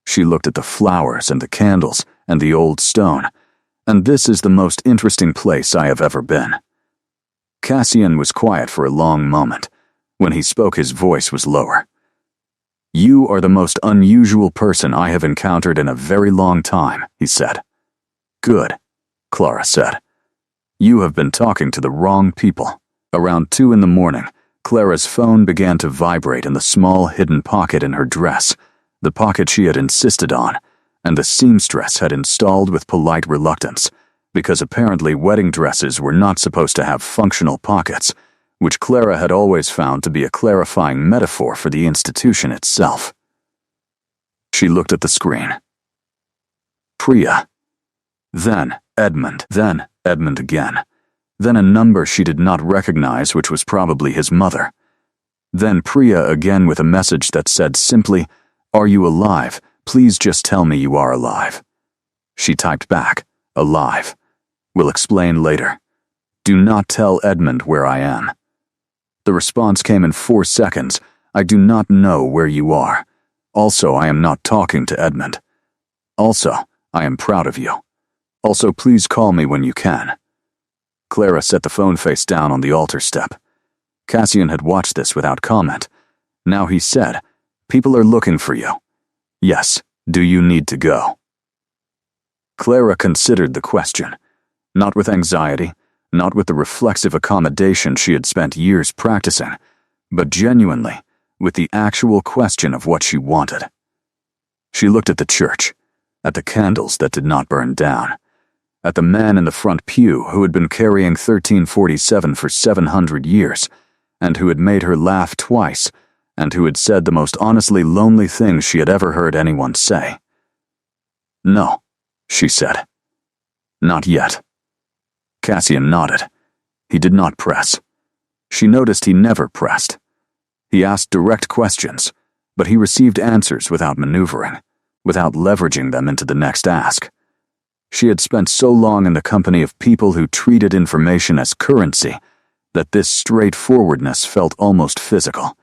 She looked at the flowers and the candles and the old stone. "And this is the most interesting place I have ever been." Cassian was quiet for a long moment. When he spoke, his voice was lower. "You are the most unusual person I have encountered in a very long time," he said. "Good," Clara said. "You have been talking to the wrong people." Around 2 in the morning, Clara's phone began to vibrate in the small hidden pocket in her dress, the pocket she had insisted on, and the seamstress had installed with polite reluctance, because apparently wedding dresses were not supposed to have functional pockets, which Clara had always found to be a clarifying metaphor for the institution itself. She looked at the screen. Priya. Then Edmund. Then Edmund again. Then a number she did not recognize, which was probably his mother. Then Priya again with a message that said simply, "Are you alive? Please just tell me you are alive." She typed back, "Alive. Will explain later. Do not tell Edmund where I am." The response came in 4 seconds. "I do not know where you are. Also, I am not talking to Edmund. Also, I am proud of you. Also, please call me when you can." Clara set the phone face down on the altar step. Cassian had watched this without comment. Now he said, "People are looking for you. Yes, do you need to go?" Clara considered the question, not with anxiety, not with the reflexive accommodation she had spent years practicing, but genuinely, with the actual question of what she wanted. She looked at the church, at the candles that did not burn down, at the man in the front pew who had been carrying 1347 for 700 years, and who had made her laugh twice, and who had said the most honestly lonely things she had ever heard anyone say. "No," she said. "Not yet." Cassian nodded. He did not press. She noticed he never pressed. He asked direct questions, but he received answers without maneuvering, without leveraging them into the next ask. She had spent so long in the company of people who treated information as currency that this straightforwardness felt almost physical,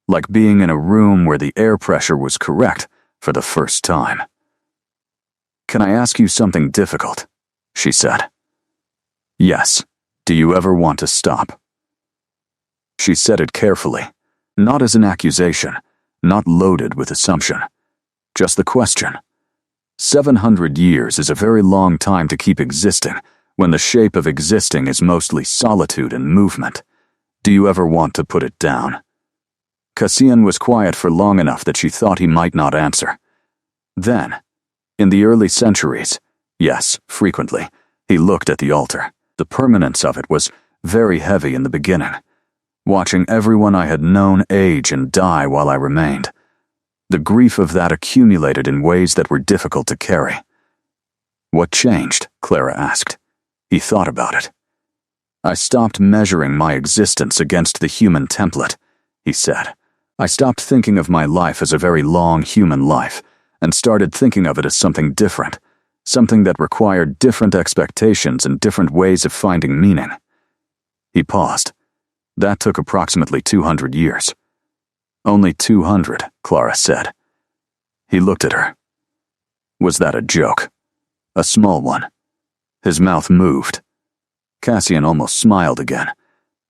like being in a room where the air pressure was correct for the first time. "Can I ask you something difficult?" she said. "Yes. Do you ever want to stop?" She said it carefully, not as an accusation, not loaded with assumption. Just the question. 700 years is a very long time to keep existing when the shape of existing is mostly solitude and movement. Do you ever want to put it down? Cassian was quiet for long enough that she thought he might not answer. Then, in the early centuries, yes, frequently, he looked at the altar. The permanence of it was very heavy in the beginning, watching everyone I had known age and die while I remained. The grief of that accumulated in ways that were difficult to carry. "What changed?" Clara asked. He thought about it. "I stopped measuring my existence against the human template," he said. "I stopped thinking of my life as a very long human life, and started thinking of it as something different, something that required different expectations and different ways of finding meaning." He paused. "That took approximately 200 years. "Only 200, Clara said. He looked at her. Was that a joke? A small one? His mouth moved. Cassian almost smiled again.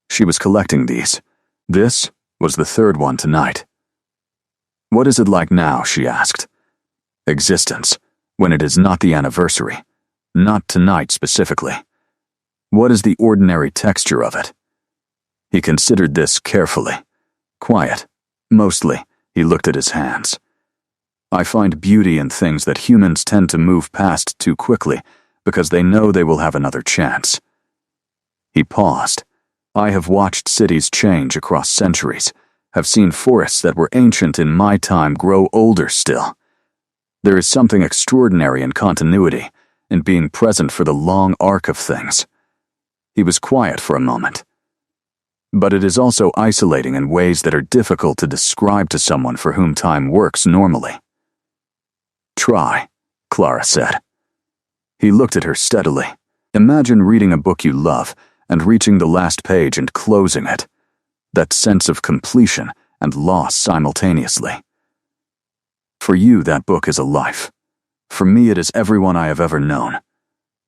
She was collecting these. This was the third one tonight. "What is it like now?" she asked. "Existence, when it is not the anniversary, not tonight specifically. What is the ordinary texture of it?" He considered this carefully. Quiet. Mostly, he looked at his hands. "I find beauty in things that humans tend to move past too quickly because they know they will have another chance." He paused. "I have watched cities change across centuries, have seen forests that were ancient in my time grow older still. There is something extraordinary in continuity, in being present for the long arc of things." He was quiet for a moment. "But it is also isolating in ways that are difficult to describe to someone for whom time works normally." "Try," Clara said. He looked at her steadily. "Imagine reading a book you love and reaching the last page and closing it. That sense of completion and loss simultaneously. For you, that book is a life. For me, it is everyone I have ever known.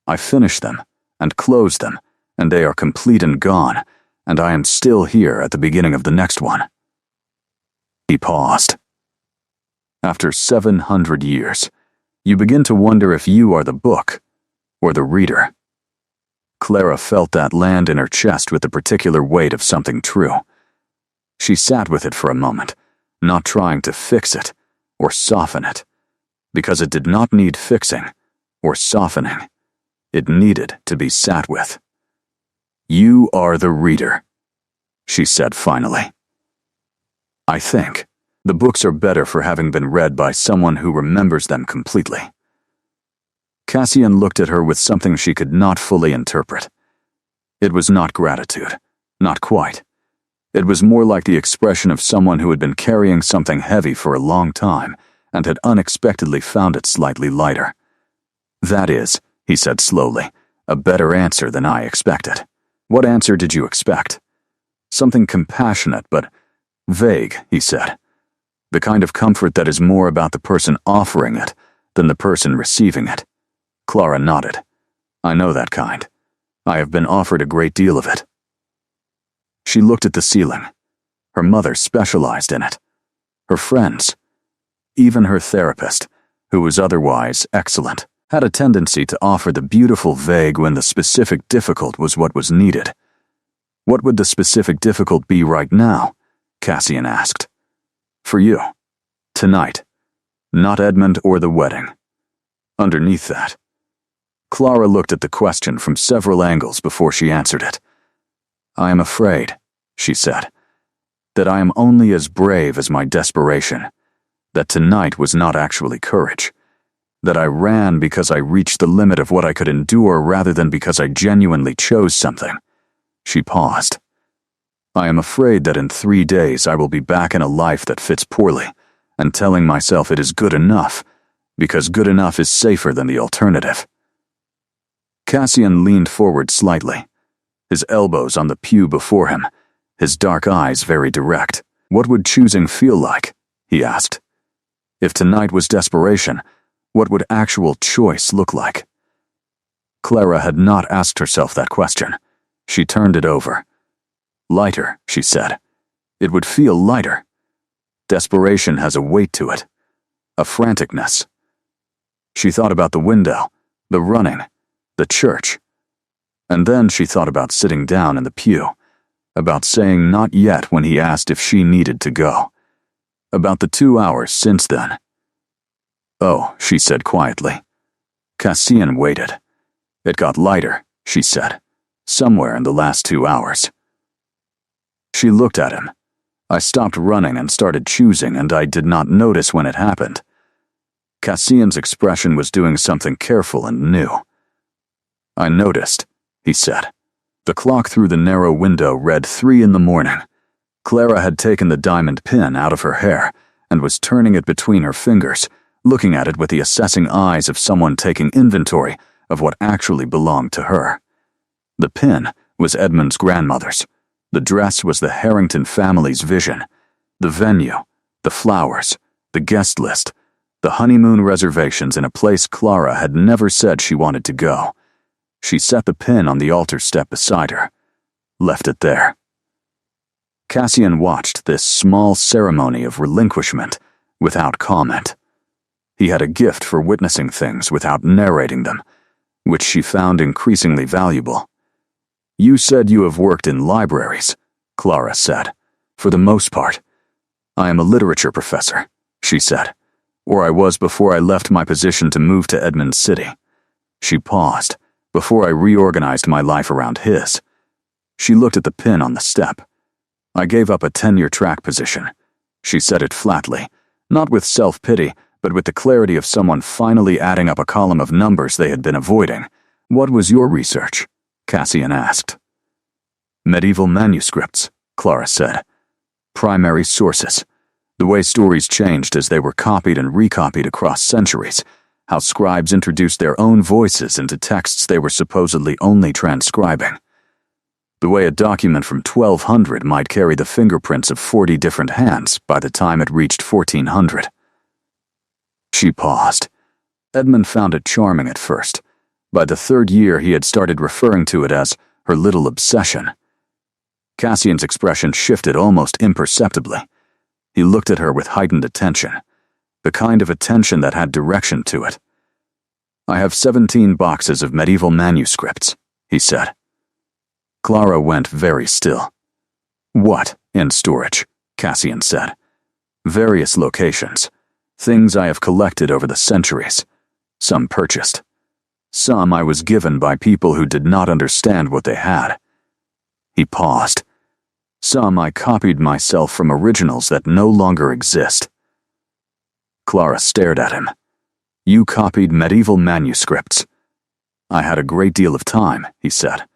I finish them and close them, and they are complete and gone, and I am still here at the beginning of the next one." He paused. "After 700 years, you begin to wonder if you are the book or the reader." Clara felt that land in her chest with the particular weight of something true. She sat with it for a moment, not trying to fix it or soften it, because it did not need fixing or softening. It needed to be sat with. "You are the reader," she said finally. "I think the books are better for having been read by someone who remembers them completely." Cassian looked at her with something she could not fully interpret. It was not gratitude, not quite. It was more like the expression of someone who had been carrying something heavy for a long time and had unexpectedly found it slightly lighter. "That is," he said slowly, "a better answer than I expected." "What answer did you expect?" "Something compassionate but vague," he said. "The kind of comfort that is more about the person offering it than the person receiving it." Clara nodded. "I know that kind. I have been offered a great deal of it." She looked at the ceiling. Her mother specialized in it. Her friends, even her therapist, who was otherwise excellent, had a tendency to offer the beautiful vague when the specific difficult was what was needed. "What would the specific difficult be right now?" Cassian asked. "For you. Tonight. Not Edmund or the wedding. Underneath that." Clara looked at the question from several angles before she answered it. "I am afraid," she said, "that I am only as brave as my desperation, that tonight was not actually courage, that I ran because I reached the limit of what I could endure rather than because I genuinely chose something." She paused. "I am afraid that in 3 days I will be back in a life that fits poorly, and telling myself it is good enough, because good enough is safer than the alternative." Cassian leaned forward slightly, his elbows on the pew before him, his dark eyes very direct. "What would choosing feel like?" he asked. "If tonight was desperation, what would actual choice look like?" Clara had not asked herself that question. She turned it over. "Lighter," she said. "It would feel lighter. Desperation has a weight to it, a franticness." She thought about the window, the running, the church. And then she thought about sitting down in the pew, about saying not yet when he asked if she needed to go, about the 2 hours since then. "Oh," she said quietly. Cassian waited. "It got lighter," she said, "somewhere in the last 2 hours." She looked at him. "I stopped running and started choosing, and I did not notice when it happened." Cassian's expression was doing something careful and new. "I noticed," he said. The clock through the narrow window read 3 in the morning. Clara had taken the diamond pin out of her hair and was turning it between her fingers, looking at it with the assessing eyes of someone taking inventory of what actually belonged to her. The pin was Edmund's grandmother's. The dress was the Harrington family's vision. The venue, the flowers, the guest list, the honeymoon reservations in a place Clara had never said she wanted to go. She set the pin on the altar step beside her, left it there. Cassian watched this small ceremony of relinquishment without comment. He had a gift for witnessing things without narrating them, which she found increasingly valuable. "You said you have worked in libraries," Clara said. "For the most part. I am a literature professor," she said, "or I was before I left my position to move to Edmund City." She paused, "before I reorganized my life around his." She looked at the pin on the step. "I gave up a tenure-track position." She said it flatly, not with self-pity, but with the clarity of someone finally adding up a column of numbers they had been avoiding. "What was your research?" Cassian asked. "Medieval manuscripts," Clara said. "Primary sources. The way stories changed as they were copied and recopied across centuries. How scribes introduced their own voices into texts they were supposedly only transcribing. The way a document from 1200 might carry the fingerprints of 40 different hands by the time it reached 1400. She paused. Edmund found it charming at first. By the 3rd year, he had started referring to it as her little obsession. Cassian's expression shifted almost imperceptibly. He looked at her with heightened attention, the kind of attention that had direction to it. "I have 17 boxes of medieval manuscripts," he said. Clara went very still. "What, in storage?" Cassian said. "Various locations. Things I have collected over the centuries. Some purchased. Some I was given by people who did not understand what they had." He paused. "Some I copied myself from originals that no longer exist." Clara stared at him. "You copied medieval manuscripts." "I had a great deal of time," he said,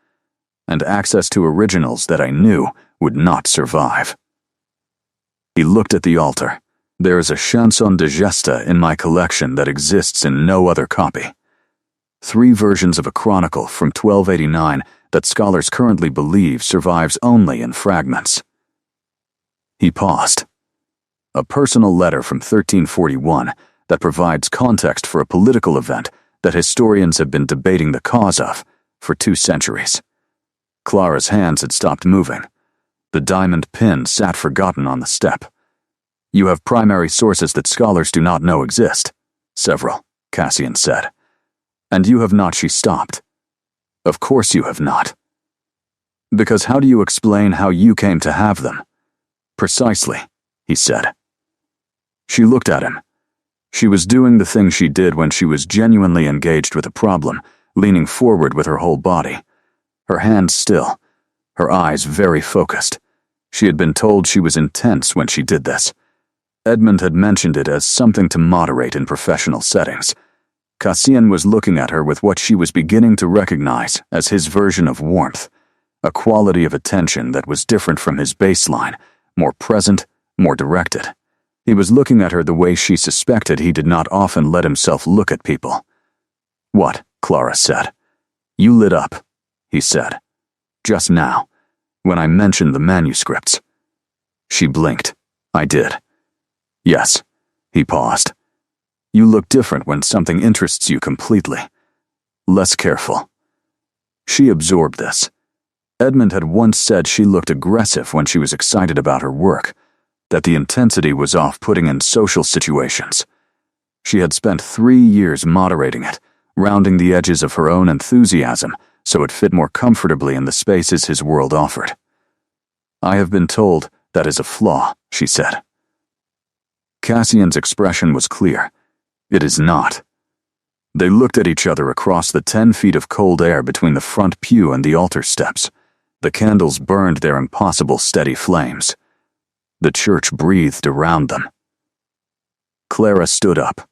"and access to originals that I knew would not survive." He looked at the altar, There is a chanson de gesta in my collection that exists in no other copy. 3 versions of a chronicle from 1289 that scholars currently believe survives only in fragments. He paused. A personal letter from 1341 that provides context for a political event that historians have been debating the cause of for 2 centuries. Clara's hands had stopped moving. The diamond pin sat forgotten on the step. You have primary sources that scholars do not know exist. Several, Cassian said. And you have not, she stopped. Of course you have not. Because how do you explain how you came to have them? Precisely, he said. She looked at him. She was doing the thing she did when she was genuinely engaged with a problem, leaning forward with her whole body. Her hands still, her eyes very focused. She had been told she was intense when she did this. Edmund had mentioned it as something to moderate in professional settings. Cassian was looking at her with what she was beginning to recognize as his version of warmth, a quality of attention that was different from his baseline, more present, more directed. He was looking at her the way she suspected he did not often let himself look at people. What? Clara said. You lit up, he said. Just now, when I mentioned the manuscripts. She blinked. I did. Yes. He paused. You look different when something interests you completely. Less careful. She absorbed this. Edmund had once said she looked aggressive when she was excited about her work, that the intensity was off-putting in social situations. She had spent 3 years moderating it, rounding the edges of her own enthusiasm so it fit more comfortably in the spaces his world offered. I have been told that is a flaw, she said. Cassian's expression was clear. It is not. They looked at each other across the 10 feet of cold air between the front pew and the altar steps. The candles burned their impossible steady flames. The church breathed around them. Clara stood up.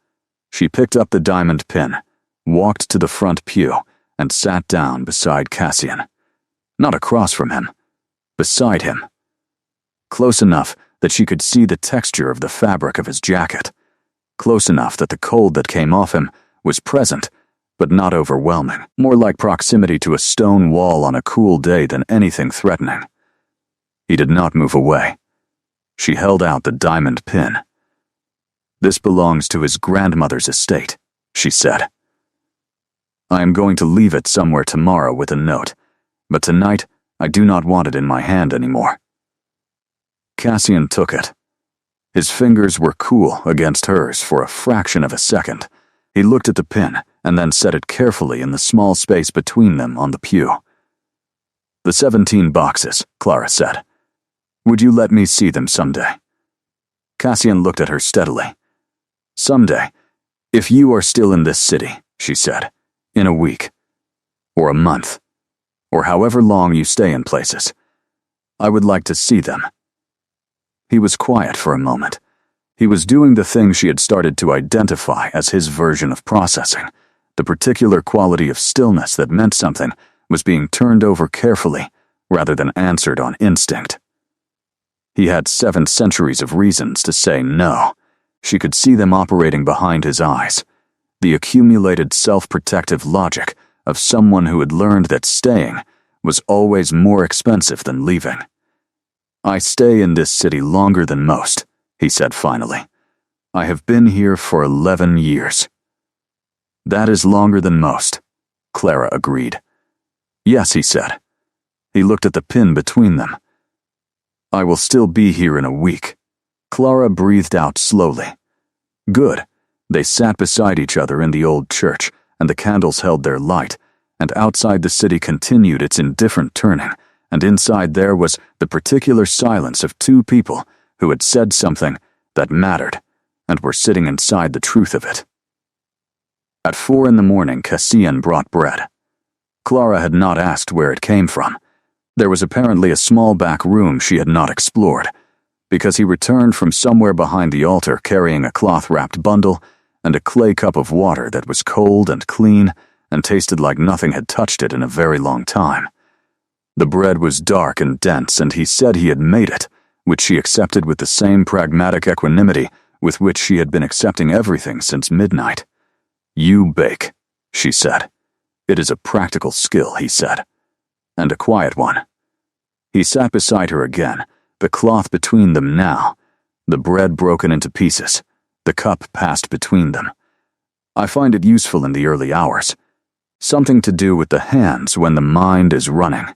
She picked up the diamond pin, walked to the front pew, and sat down beside Cassian. Not across from him, beside him. Close enough that she could see the texture of the fabric of his jacket. Close enough that the cold that came off him was present, but not overwhelming, more like proximity to a stone wall on a cool day than anything threatening. He did not move away. She held out the diamond pin. This belongs to his grandmother's estate, she said. I am going to leave it somewhere tomorrow with a note, but tonight I do not want it in my hand anymore. Cassian took it. His fingers were cool against hers for a fraction of a second. He looked at the pin and then set it carefully in the small space between them on the pew. The 17 boxes, Clara said. Would you let me see them someday? Cassian looked at her steadily. Someday, if you are still in this city, she said, in a week, or a month, or however long you stay in places, I would like to see them. He was quiet for a moment. He was doing the thing she had started to identify as his version of processing. The particular quality of stillness that meant something was being turned over carefully rather than answered on instinct. He had 7 centuries of reasons to say no. She could see them operating behind his eyes. The accumulated self-protective logic of someone who had learned that staying was always more expensive than leaving. I stay in this city longer than most, he said finally. I have been here for 11 years. That is longer than most, Clara agreed. Yes, he said. He looked at the pin between them. I will still be here in a week. Clara breathed out slowly. Good. They sat beside each other in the old church, and the candles held their light, and outside the city continued its indifferent turning, and inside there was the particular silence of 2 people who had said something that mattered, and were sitting inside the truth of it. At 4 a.m, Cassian brought bread. Clara had not asked where it came from. There was apparently a small back room she had not explored, because he returned from somewhere behind the altar carrying a cloth-wrapped bundle and a clay cup of water that was cold and clean and tasted like nothing had touched it in a very long time. The bread was dark and dense, and he said he had made it, which she accepted with the same pragmatic equanimity with which she had been accepting everything since midnight. "You bake," she said. "It is a practical skill," he said, "and a quiet one." He sat beside her again, the cloth between them now, the bread broken into pieces, the cup passed between them. "I find it useful in the early hours. Something to do with the hands when the mind is running."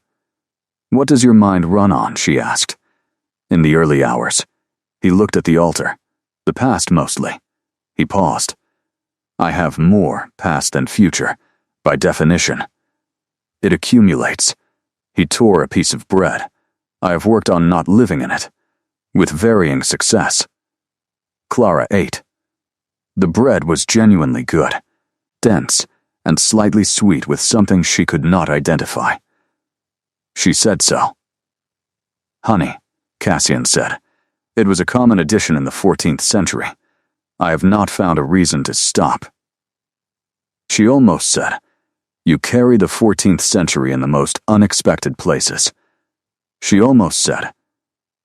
"What does your mind run on?" she asked. "In the early hours." He looked at the altar. "The past mostly." He paused. "I have more past than future, by definition. It accumulates." He tore a piece of bread. "I have worked on not living in it, with varying success." Clara ate. The bread was genuinely good, dense, and slightly sweet with something she could not identify. She said so. "Honey," Cassian said. "It was a common addition in the 14th century. I have not found a reason to stop." She almost said, "You carry the 14th century in the most unexpected places." She almost said,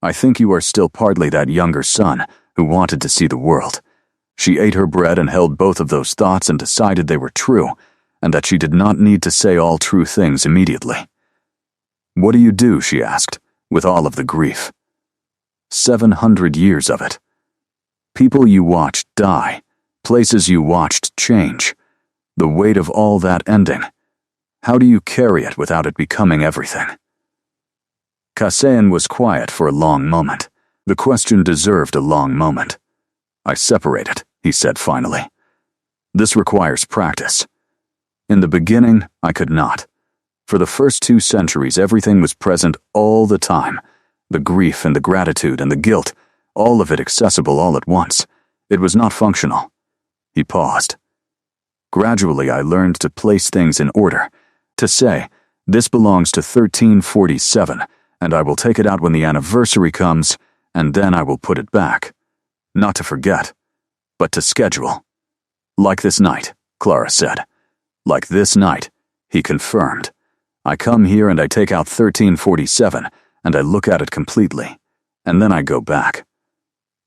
"I think you are still partly that younger son who wanted to see the world." She ate her bread and held both of those thoughts and decided they were true, and that she did not need to say all true things immediately. "What do you do?" she asked, with all of the grief. 700 years of it. People you watched die, places you watched change, the weight of all that ending. How do you carry it without it becoming everything? Cassian was quiet for a long moment. The question deserved a long moment. "I separate it," he said finally. "This requires practice. In the beginning, I could not. For the first 2 centuries, everything was present all the time. The grief and the gratitude and the guilt, all of it accessible all at once. It was not functional." He paused. "Gradually, I learned to place things in order, to say, this belongs to 1347, and I will take it out when the anniversary comes, and then I will put it back. Not to forget, but to schedule." "Like this night," Clara said. "Like this night," he confirmed. "I come here and I take out 1347, and I look at it completely, and then I go back."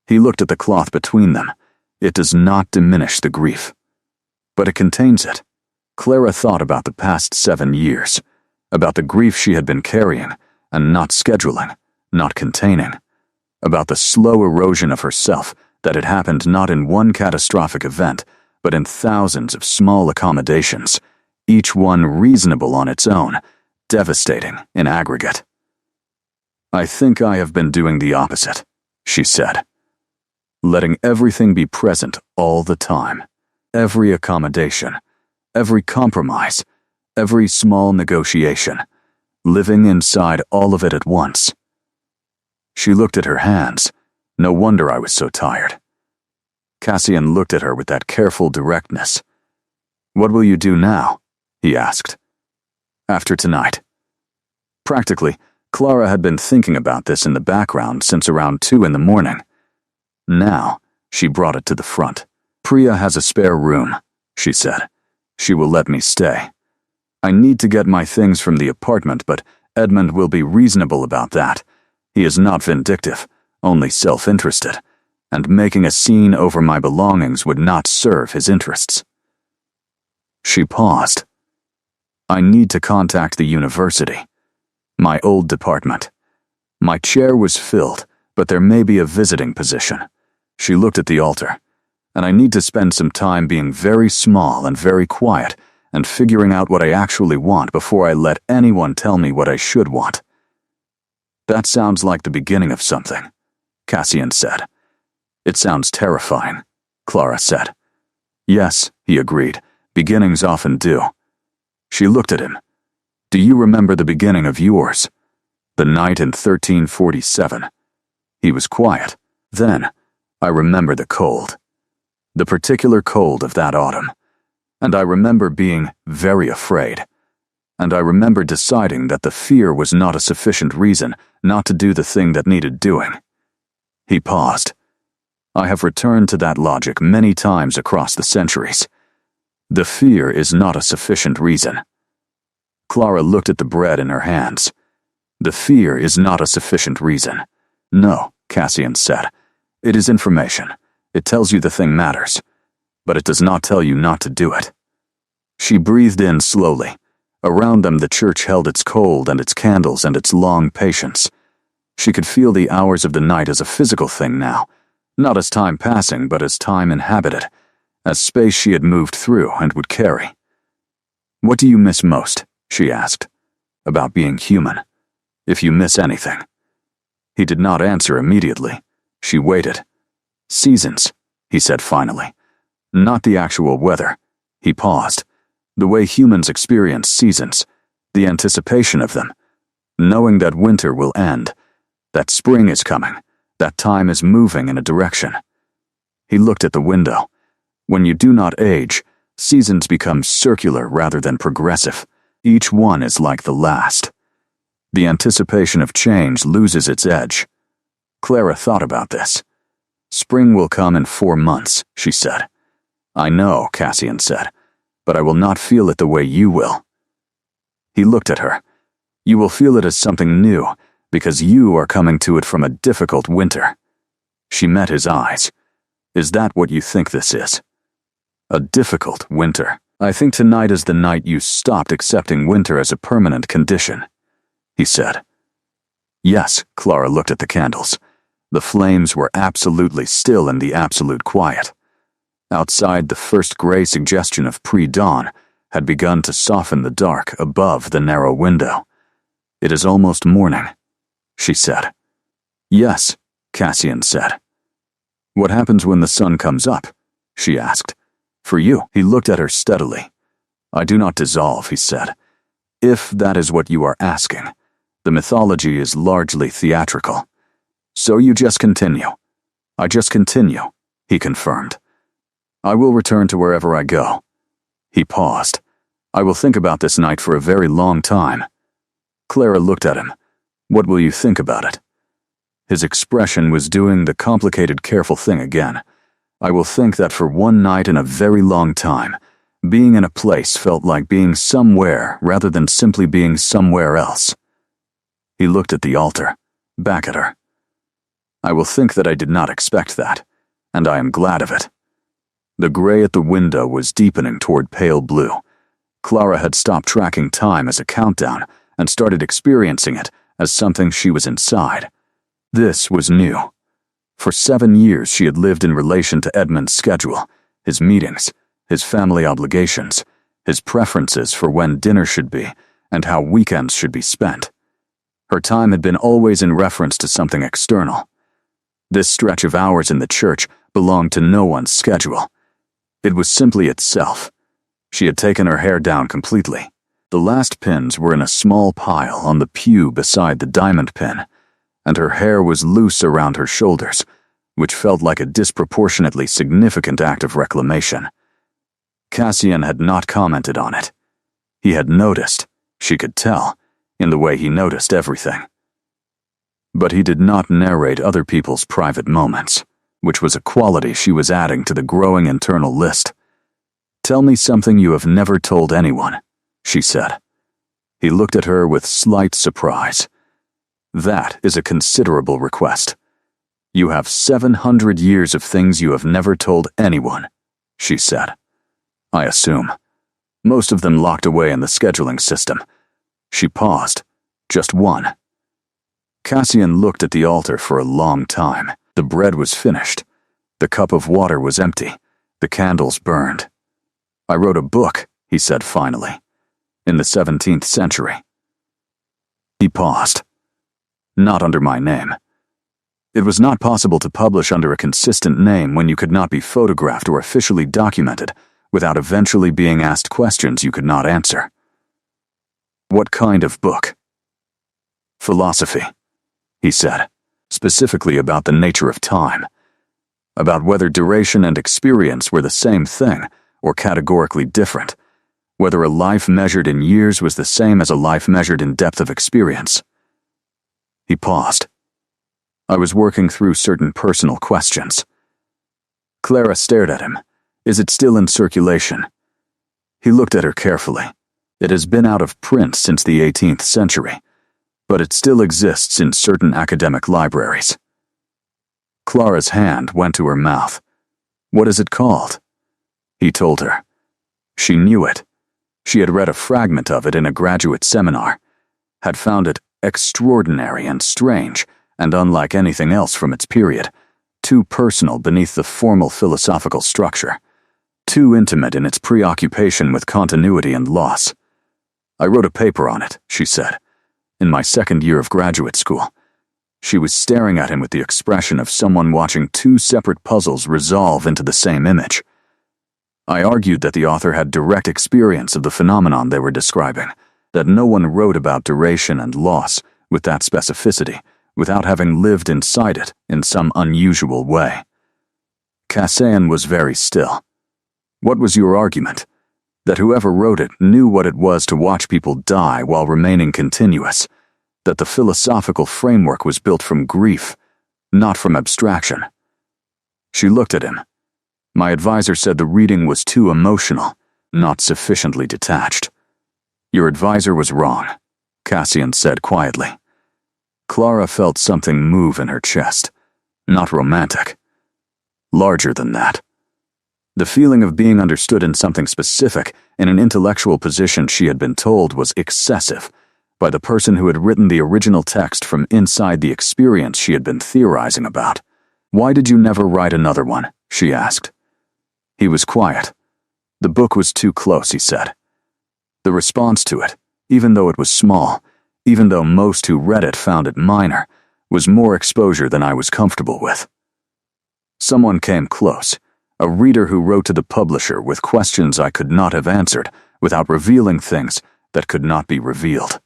He looked at the cloth between them. It does not diminish the grief, but it contains it. Clara thought about the past 7 years, about the grief she had been carrying and not scheduling, not containing, about the slow erosion of herself that had happened not in one catastrophic event, but in thousands of small accommodations, each one reasonable on its own, devastating in aggregate. "I think I have been doing the opposite," she said. "Letting everything be present all the time. Every accommodation, every compromise, every small negotiation. Living inside all of it at once." She looked at her hands. "No wonder I was so tired." Cassian looked at her with that careful directness. "What will you do now?" he asked. "After tonight." Practically, Clara had been thinking about this in the background since around 2 in the morning. Now, she brought it to the front. "Priya has a spare room," she said. "She will let me stay. I need to get my things from the apartment, but Edmund will be reasonable about that. He is not vindictive, only self-interested, and making a scene over my belongings would not serve his interests." She paused. "I need to contact the university. My old department. My chair was filled, but there may be a visiting position." She looked at the altar. "And I need to spend some time being very small and very quiet and figuring out what I actually want before I let anyone tell me what I should want." "That sounds like the beginning of something," Cassian said. "It sounds terrifying," Clara said. "Yes," he agreed. "Beginnings often do." She looked at him. "Do you remember the beginning of yours? The night in 1347. He was quiet. "Then, I remember the cold. The particular cold of that autumn. And I remember being very afraid. And I remember deciding that the fear was not a sufficient reason not to do the thing that needed doing." He paused. "I have returned to that logic many times across the centuries. The fear is not a sufficient reason." Clara looked at the bread in her hands. "The fear is not a sufficient reason." "No," Cassian said. "It is information. It tells you the thing matters, but it does not tell you not to do it. She breathed in slowly. Around them the church held its cold and its candles and its long patience. She could feel the hours of the night as a physical thing now, not as time passing but as time inhabited, as space she had moved through and would carry. "What do you miss most?" she asked. "About being human. If you miss anything." He did not answer immediately. She waited. "Seasons," he said finally. "Not the actual weather." He paused. "The way humans experience seasons, the anticipation of them, knowing that winter will end, that spring is coming, that time is moving in a direction." He looked at the window. When you do not age, seasons become circular rather than progressive. Each one is like the last. The anticipation of change loses its edge. Clara thought about this. "Spring will come in 4 months," she said. "I know," Cassian said, "but I will not feel it the way you will." He looked at her. "You will feel it as something new, because you are coming to it from a difficult winter." She met his eyes. "Is that what you think this is? A difficult winter?" "I think tonight is the night you stopped accepting winter as a permanent condition," he said. Yes, Clara looked at the candles. The flames were absolutely still in the absolute quiet. Outside, the first gray suggestion of pre-dawn had begun to soften the dark above the narrow window. "It is almost morning," she said. "Yes," Cassian said. "What happens when the sun comes up?" she asked. "For you." He looked at her steadily. "I do not dissolve," he said. "If that is what you are asking, the mythology is largely theatrical. So you just continue." "I just continue," he confirmed. "I will return to wherever I go." He paused. "I will think about this night for a very long time." Clara looked at him. "What will you think about it?" His expression was doing the complicated, careful thing again. "I will think that for one night in a very long time, being in a place felt like being somewhere rather than simply being somewhere else." He looked at the altar, back at her. "I will think that I did not expect that, and I am glad of it." The gray at the window was deepening toward pale blue. Clara had stopped tracking time as a countdown and started experiencing it as something she was inside. This was new. For 7 years she had lived in relation to Edmund's schedule, his meetings, his family obligations, his preferences for when dinner should be, and how weekends should be spent. Her time had been always in reference to something external. This stretch of hours in the church belonged to no one's schedule. It was simply itself. She had taken her hair down completely. The last pins were in a small pile on the pew beside the diamond pin, and her hair was loose around her shoulders, which felt like a disproportionately significant act of reclamation. Cassian had not commented on it. He had noticed, she could tell, in the way he noticed everything. But he did not narrate other people's private moments, which was a quality she was adding to the growing internal list. "Tell me something you have never told anyone," she said. He looked at her with slight surprise. "That is a considerable request. You have 700 years of things you have never told anyone," she said. "I assume. Most of them locked away in the scheduling system." She paused. "Just one." Cassian looked at the altar for a long time. The bread was finished. The cup of water was empty. The candles burned. "I wrote a book," he said finally, "in the 17th century. He paused. "Not under my name. It was not possible to publish under a consistent name when you could not be photographed or officially documented without eventually being asked questions you could not answer." "What kind of book?" "Philosophy," he said, "specifically about the nature of time, about whether duration and experience were the same thing or categorically different, whether a life measured in years was the same as a life measured in depth of experience." He paused. "I was working through certain personal questions." Clara stared at him. "Is it still in circulation?" He looked at her carefully. "It has been out of print since the 18th century, but it still exists in certain academic libraries." Clara's hand went to her mouth. What is it called? He told her. She knew it. She had read a fragment of it in a graduate seminar, had found it extraordinary and strange, and unlike anything else from its period, too personal beneath the formal philosophical structure, too intimate in its preoccupation with continuity and loss. I wrote a paper on it, she said, in my second year of graduate school. She was staring at him with the expression of someone watching two separate puzzles resolve into the same image. I argued that the author had direct experience of the phenomenon they were describing, that no one wrote about duration and loss with that specificity, without having lived inside it in some unusual way. Cassian was very still. What was your argument? That whoever wrote it knew what it was to watch people die while remaining continuous, that the philosophical framework was built from grief, not from abstraction. She looked at him. My advisor said the reading was too emotional, not sufficiently detached. Your advisor was wrong, Cassian said quietly. Clara felt something move in her chest, not romantic. Larger than that. The feeling of being understood in something specific, in an intellectual position she had been told was excessive, by the person who had written the original text from inside the experience she had been theorizing about. Why did you never write another one? She asked. He was quiet. The book was too close, he said. The response to it, even though it was small, even though most who read it found it minor, was more exposure than I was comfortable with. Someone came close, a reader who wrote to the publisher with questions I could not have answered without revealing things that could not be revealed.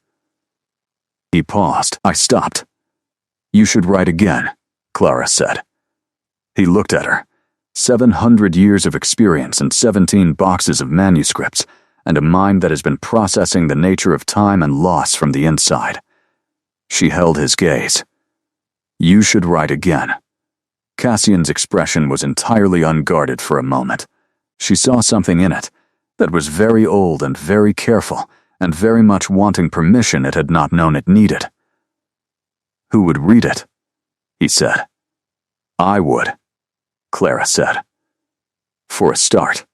He paused. I stopped. You should write again, Clara said. He looked at her. 700 years of experience and 17 boxes of manuscripts, and a mind that has been processing the nature of time and loss from the inside. She held his gaze. You should write again. Cassian's expression was entirely unguarded for a moment. She saw something in it that was very old and very careful, and very much wanting permission it had not known it needed. Who would read it? He said. I would, Clara said. For a start.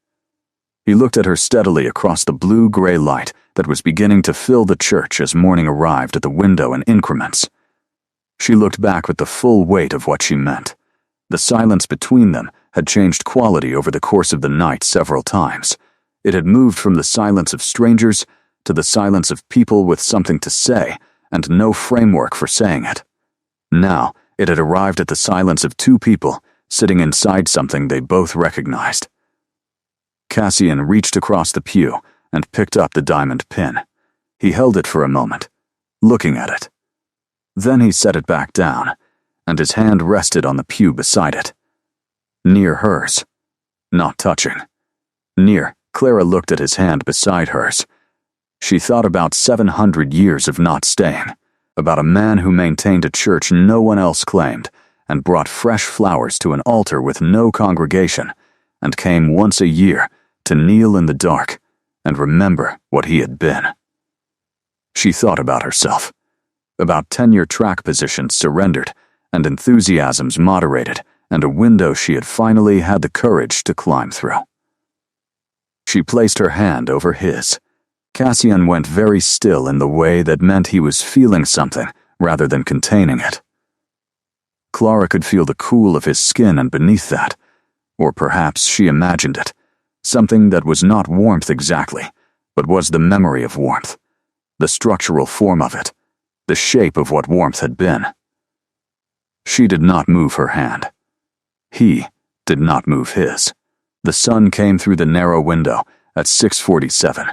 He looked at her steadily across the blue-gray light that was beginning to fill the church as morning arrived at the window in increments. She looked back with the full weight of what she meant. The silence between them had changed quality over the course of the night several times. It had moved from the silence of strangers to the silence of people with something to say and no framework for saying it. Now, it had arrived at the silence of two people sitting inside something they both recognized. Cassian reached across the pew and picked up the diamond pin. He held it for a moment, looking at it. Then he set it back down, and his hand rested on the pew beside it. Near hers, not touching. Near, Clara looked at his hand beside hers. She thought about 700 years of not staying, about a man who maintained a church no one else claimed, and brought fresh flowers to an altar with no congregation, and came once a year to kneel in the dark and remember what he had been. She thought about herself, about tenure track positions surrendered, and enthusiasms moderated, and a window she had finally had the courage to climb through. She placed her hand over his. Cassian went very still in the way that meant he was feeling something rather than containing it. Clara could feel the cool of his skin, and beneath that, or perhaps she imagined it, something that was not warmth exactly, but was the memory of warmth, the structural form of it, the shape of what warmth had been. She did not move her hand. He did not move his. The sun came through the narrow window at 6:47.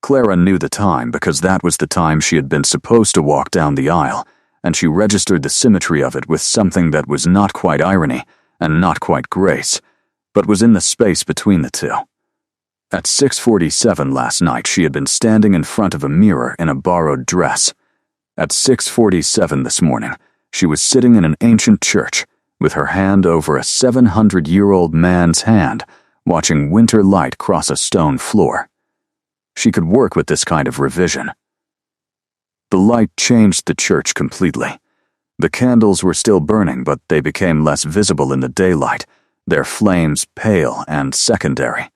Clara knew the time because that was the time she had been supposed to walk down the aisle, and she registered the symmetry of it with something that was not quite irony and not quite grace, but was in the space between the two. At 6:47 last night she had been standing in front of a mirror in a borrowed dress. At 6:47 this morning, she was sitting in an ancient church with her hand over a 700-year-old man's hand, watching winter light cross a stone floor. She could work with this kind of revision. The light changed the church completely. The candles were still burning, but they became less visible in the daylight. their flames pale and secondary,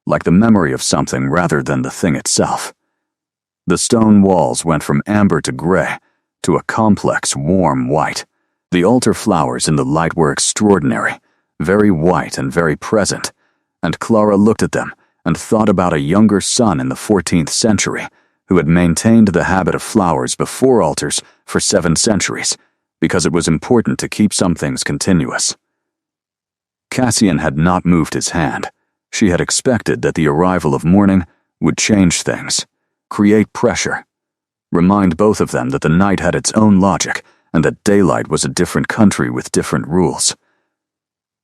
like the memory of something rather than the thing itself. The stone walls went from amber to gray to a complex, warm white. The altar flowers in the light were extraordinary, very white and very present, and Clara looked at them and thought about a younger son in the 14th century who had maintained the habit of flowers before altars for 7 centuries, because it was important to keep some things continuous. Cassian had not moved his hand. She had expected that the arrival of morning would change things, create pressure, remind both of them that the night had its own logic and that daylight was a different country with different rules.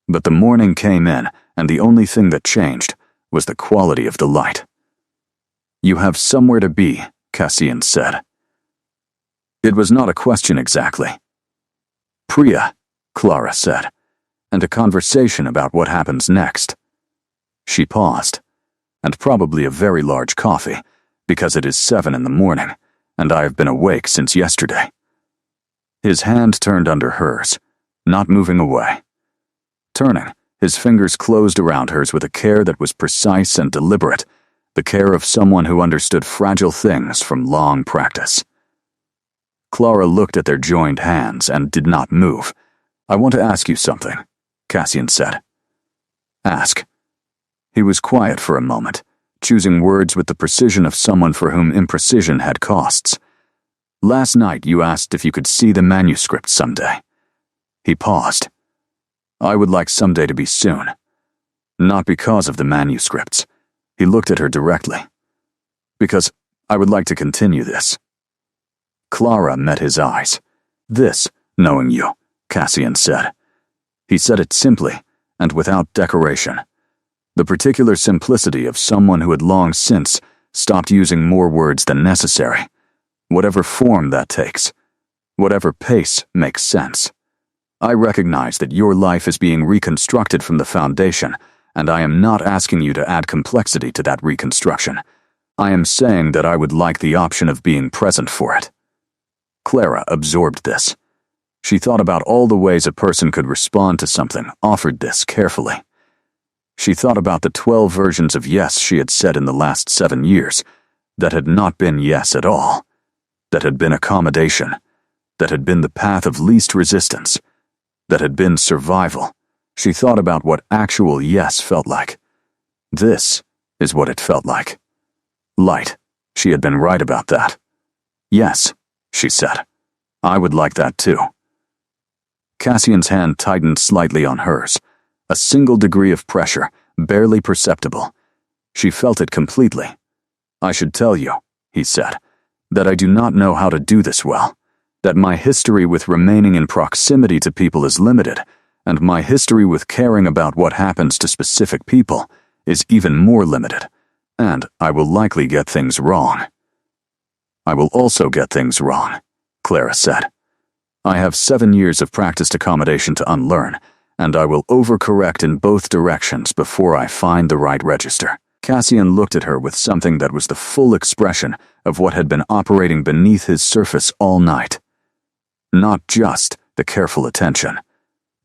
But the morning came in, and the only thing that changed was the quality of the light. "You have somewhere to be," Cassian said. It was not a question exactly. "Priya," Clara said, "and a conversation about what happens next." She paused, "And probably a very large coffee, because it is 7 in the morning, and I have been awake since yesterday." His hand turned under hers, not moving away. Turning, his fingers closed around hers with a care that was precise and deliberate, the care of someone who understood fragile things from long practice. Clara looked at their joined hands and did not move. "I want to ask you something," Cassian said. "Ask." He was quiet for a moment, choosing words with the precision of someone for whom imprecision had costs. "Last night you asked if you could see the manuscript someday." He paused. "I would like someday to be soon. Not because of the manuscripts." He looked at her directly. "Because I would like to continue this." Clara met his eyes. "This, knowing you," Cassian said. He said it simply, and without decoration. The particular simplicity of someone who had long since stopped using more words than necessary, whatever form that takes, whatever pace makes sense. "I recognize that your life is being reconstructed from the foundation, and I am not asking you to add complexity to that reconstruction. I am saying that I would like the option of being present for it." Clara absorbed this. She thought about all the ways a person could respond to something offered this carefully. She thought about the 12 versions of yes she had said in the last 7 years, that had not been yes at all, that had been accommodation, that had been the path of least resistance, that had been survival. She thought about what actual yes felt like. This is what it felt like. Light. She had been right about that. "Yes," she said. "I would like that too." Cassian's hand tightened slightly on hers, a single degree of pressure, barely perceptible. She felt it completely. "I should tell you," he said, "that I do not know how to do this well, that my history with remaining in proximity to people is limited, and my history with caring about what happens to specific people is even more limited, and I will likely get things wrong." "I will also get things wrong," Clara said. "I have 7 years of practiced accommodation to unlearn, and I will overcorrect in both directions before I find the right register." Cassian looked at her with something that was the full expression of what had been operating beneath his surface all night. Not just the careful attention,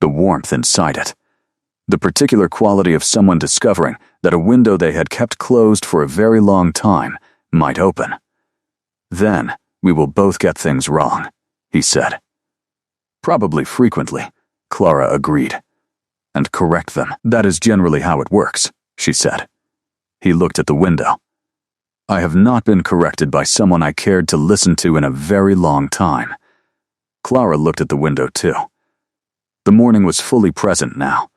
the warmth inside it, the particular quality of someone discovering that a window they had kept closed for a very long time might open. "Then we will both get things wrong," he said. "Probably frequently," Clara agreed. "And correct them. That is generally how it works," she said. He looked at the window. "I have not been corrected by someone I cared to listen to in a very long time." Clara looked at the window too. The morning was fully present now.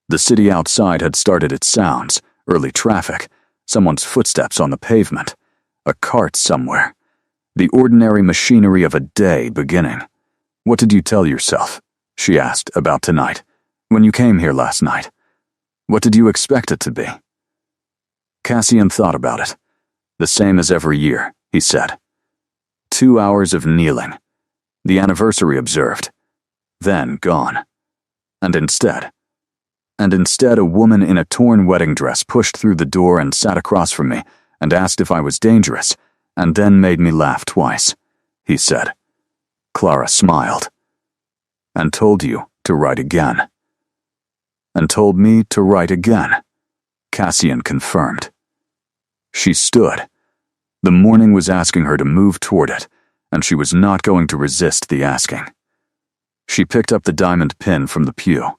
The city outside had started its sounds, early traffic, someone's footsteps on the pavement, a cart somewhere, the ordinary machinery of a day beginning. "What did you tell yourself," she asked, "about tonight, when you came here last night? What did you expect it to be?" Cassian thought about it. "The same as every year," he said. 2 hours of kneeling. The anniversary observed. Then gone. And instead a woman in a torn wedding dress pushed through the door and sat across from me and asked if I was dangerous, and then made me laugh twice," he said. Clara smiled. "And told you to write again." and told me to write again, Cassian confirmed. She stood. The morning was asking her to move toward it, and she was not going to resist the asking. She picked up the diamond pin from the pew,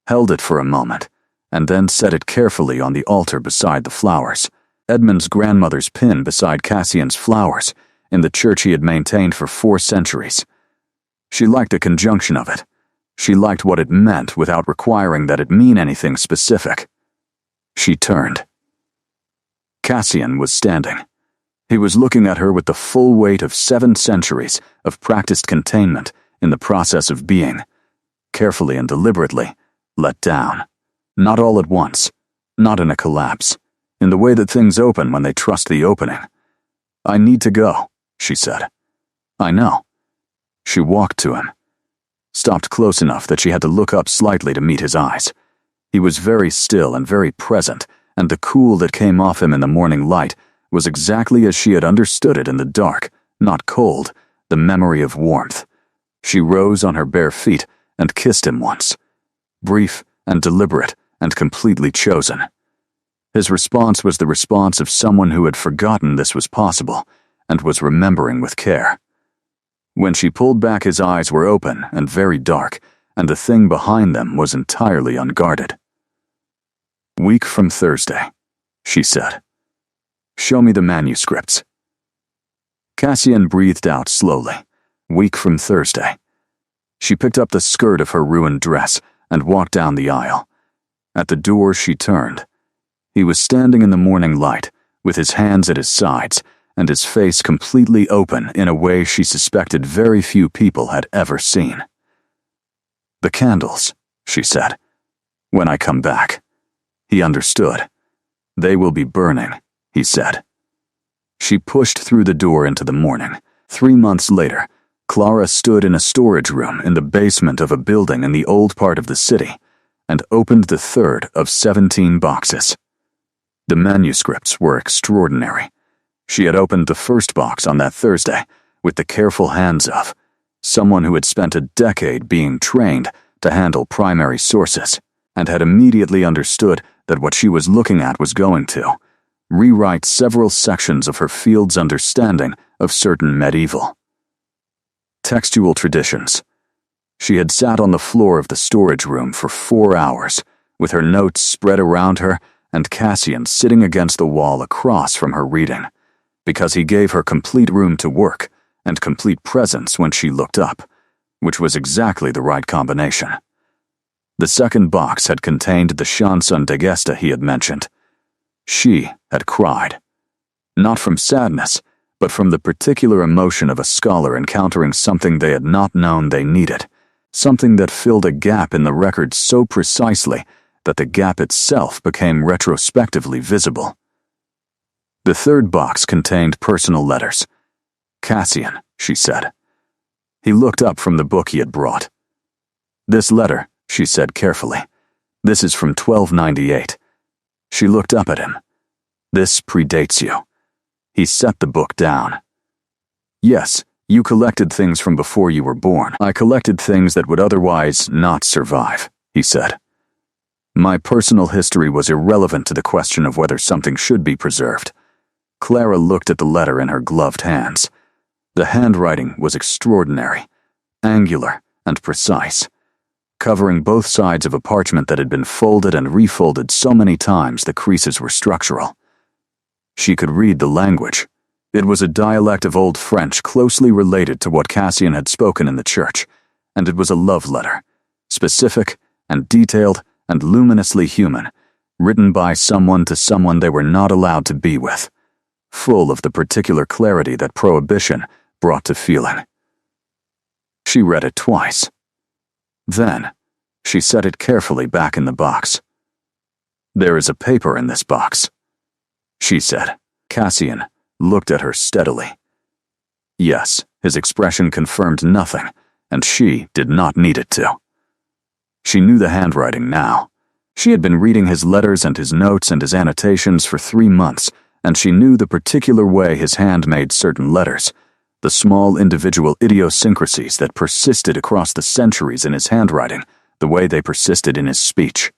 held it for a moment, and then set it carefully on the altar beside the flowers, Edmund's grandmother's pin beside Cassian's flowers, in the church he had maintained for 4 centuries. She liked the conjunction of it. She liked what it meant without requiring that it mean anything specific. She turned. Cassian was standing. He was looking at her with the full weight of 7 centuries of practiced containment in the process of being, carefully and deliberately, let down. Not all at once, not in a collapse, in the way that things open when they trust the opening. "I need to go," she said. "I know." She walked to him, stopped close enough that she had to look up slightly to meet his eyes. He was very still and very present, and the cool that came off him in the morning light was exactly as she had understood it in the dark, not cold, the memory of warmth. She rose on her bare feet and kissed him once, brief and deliberate and completely chosen. His response was the response of someone who had forgotten this was possible and was remembering with care. When she pulled back, his eyes were open and very dark, and the thing behind them was entirely unguarded. "Week from Thursday," she said. "Show me the manuscripts." Cassian breathed out slowly. "Week from Thursday." She picked up the skirt of her ruined dress and walked down the aisle. At the door, she turned. He was standing in the morning light, with his hands at his sides, and his face completely open in a way she suspected very few people had ever seen. "The candles," she said. "When I come back." He understood. "They will be burning," he said. She pushed through the door into the morning. 3 months later, Clara stood in a storage room in the basement of a building in the old part of the city and opened the 3rd of 17 boxes. The manuscripts were extraordinary. She had opened the first box on that Thursday with the careful hands of someone who had spent a decade being trained to handle primary sources and had immediately understood that what she was looking at was going to rewrite several sections of her field's understanding of certain medieval textual traditions. She had sat on the floor of the storage room for 4 hours, with her notes spread around her and Cassian sitting against the wall across from her reading, because he gave her complete room to work and complete presence when she looked up, which was exactly the right combination. The second box had contained the chanson de gesta he had mentioned. She had cried, not from sadness, but from the particular emotion of a scholar encountering something they had not known they needed, something that filled a gap in the record so precisely that the gap itself became retrospectively visible. The third box contained personal letters. "Cassian," she said. He looked up from the book he had brought. "This letter," she said carefully. "This is from 1298. She looked up at him. "This predates you." He set the book down. "Yes, you collected things from before you were born. I collected things that would otherwise not survive," he said. "My personal history was irrelevant to the question of whether something should be preserved." Clara looked at the letter in her gloved hands. The handwriting was extraordinary, angular and precise, covering both sides of a parchment that had been folded and refolded so many times the creases were structural. She could read the language. It was a dialect of Old French closely related to what Cassian had spoken in the church, and it was a love letter, specific and detailed and luminously human, written by someone to someone they were not allowed to be with, full of the particular clarity that prohibition brought to feeling. She read it twice. Then, she set it carefully back in the box. "There is a paper in this box," she said. Cassian looked at her steadily. Yes, his expression confirmed nothing, and she did not need it to. She knew the handwriting now. She had been reading his letters and his notes and his annotations for 3 months, and she knew the particular way his hand made certain letters, the small individual idiosyncrasies that persisted across the centuries in his handwriting the way they persisted in his speech.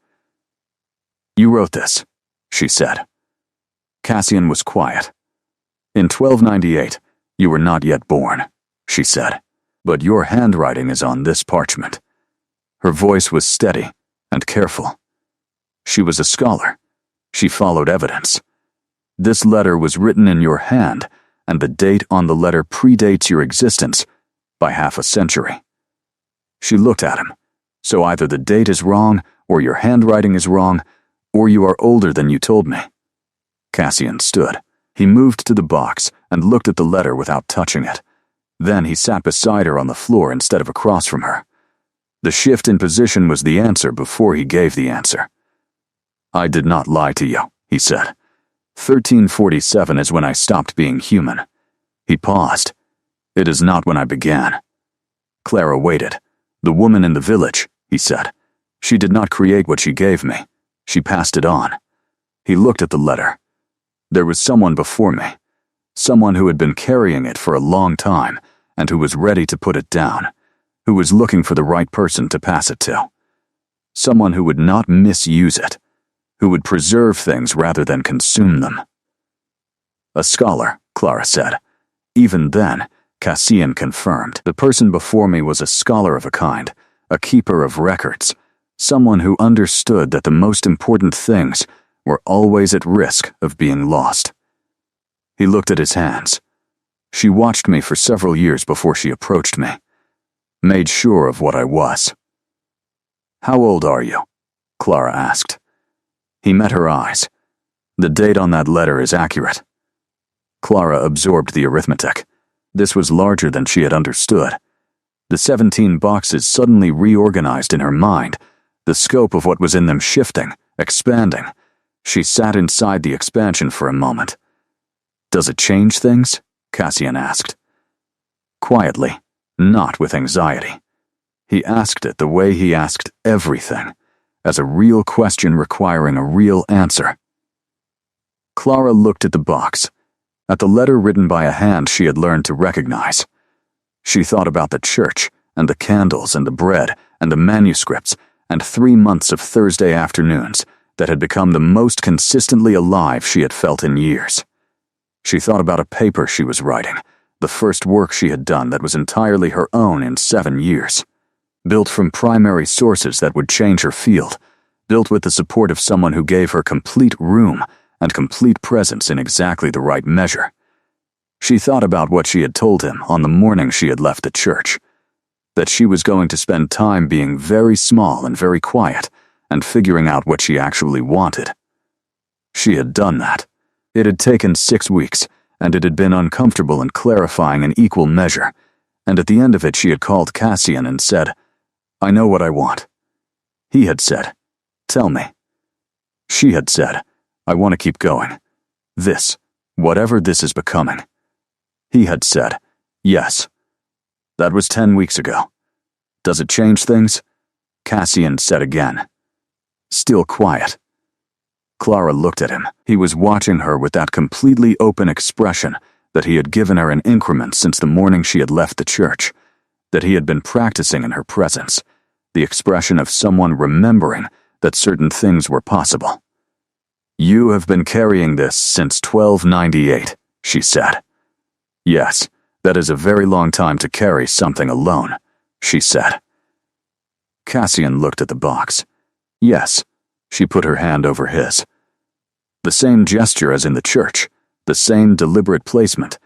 "You wrote this," she said. Cassian was quiet. "In 1298, you were not yet born," she said, "but your handwriting is on this parchment." Her voice was steady and careful. She was a scholar. She followed evidence. "This letter was written in your hand, and the date on the letter predates your existence by half a century." She looked at him. "So either the date is wrong, or your handwriting is wrong, or you are older than you told me." Cassian stood. He moved to the box and looked at the letter without touching it. Then he sat beside her on the floor instead of across from her. The shift in position was the answer before he gave the answer. "I did not lie to you," he said. 1347 is when I stopped being human." He paused. "It is not when I began." Clara waited. "The woman in the village," he said. "She did not create what she gave me. She passed it on." He looked at the letter. "There was someone before me. Someone who had been carrying it for a long time and who was ready to put it down, who was looking for the right person to pass it to. Someone who would not misuse it, who would preserve things rather than consume them." "A scholar," Clara said. Even then, Cassian confirmed, "The person before me was a scholar of a kind, a keeper of records, someone who understood that the most important things were always at risk of being lost." He looked at his hands. "She watched me for several years before she approached me, made sure of what I was." "How old are you?" Clara asked. He met her eyes. "The date on that letter is accurate." Clara absorbed the arithmetic. This was larger than she had understood. The 17 boxes suddenly reorganized in her mind, the scope of what was in them shifting, expanding. She sat inside the expansion for a moment. "Does it change things?" Cassian asked. Quietly, not with anxiety. He asked it the way he asked everything, as a real question requiring a real answer. Clara looked at the box, at the letter written by a hand she had learned to recognize. She thought about the church, and the candles, and the bread, and the manuscripts, and 3 months of Thursday afternoons that had become the most consistently alive she had felt in years. She thought about a paper she was writing, the first work she had done that was entirely her own in 7 years. Built from primary sources that would change her field, built with the support of someone who gave her complete room and complete presence in exactly the right measure. She thought about what she had told him on the morning she had left the church, that she was going to spend time being very small and very quiet and figuring out what she actually wanted. She had done that. It had taken 6 weeks, and it had been uncomfortable and clarifying in equal measure, and at the end of it she had called Cassian and said, "I know what I want." He had said, "Tell me." She had said, "I want to keep going. This, whatever this is becoming." He had said, "Yes." That was 10 weeks ago. "Does it change things?" Cassian said again. Still quiet. Clara looked at him. He was watching her with that completely open expression that he had given her in increments since the morning she had left the church, that he had been practicing in her presence, the expression of someone remembering that certain things were possible. "You have been carrying this since 1298, she said. "Yes, that is a very long time to carry something alone," she said. Cassian looked at the box. "Yes," she put her hand over his. The same gesture as in the church, the same deliberate placement,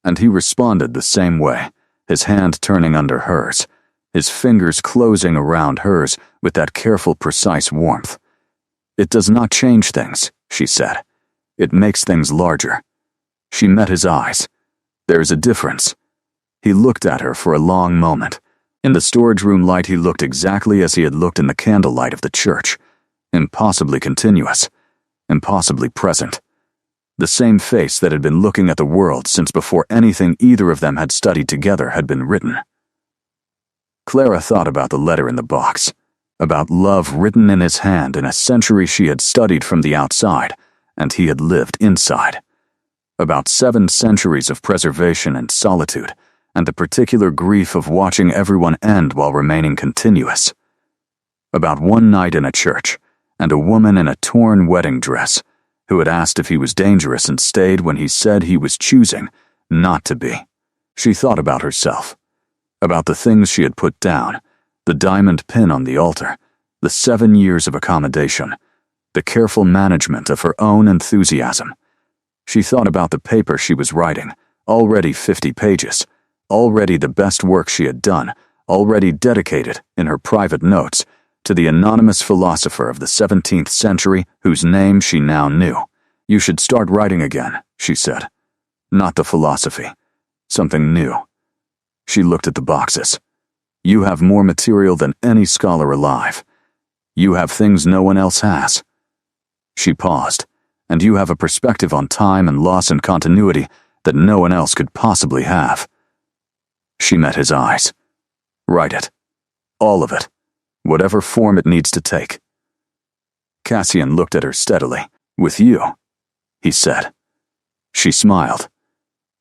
and he responded the same way, his hand turning under hers, his fingers closing around hers with that careful, precise warmth. "It does not change things," she said. "It makes things larger." She met his eyes. "There is a difference." He looked at her for a long moment. In the storage room light he looked exactly as he had looked in the candlelight of the church, impossibly continuous, impossibly present. The same face that had been looking at the world since before anything either of them had studied together had been written. Clara thought about the letter in the box, about love written in his hand in a century she had studied from the outside, and he had lived inside. About 7 centuries of preservation and solitude, and the particular grief of watching everyone end while remaining continuous. about one night in a church, and a woman in a torn wedding dress who had asked if he was dangerous and stayed when he said he was choosing not to be. She thought about herself, about the things she had put down, the diamond pin on the altar, the 7 years of accommodation, the careful management of her own enthusiasm. She thought about the paper she was writing, already 50 pages, already the best work she had done, already dedicated, in her private notes, to the anonymous philosopher of the 17th century whose name she now knew. "You should start writing again," she said. "Not the philosophy. Something new." She looked at the boxes. "You have more material than any scholar alive. You have things no one else has." She paused. "And you have a perspective on time and loss and continuity that no one else could possibly have." She met his eyes. "Write it. All of it. Whatever form it needs to take." Cassian looked at her steadily. "With you," he said. She smiled.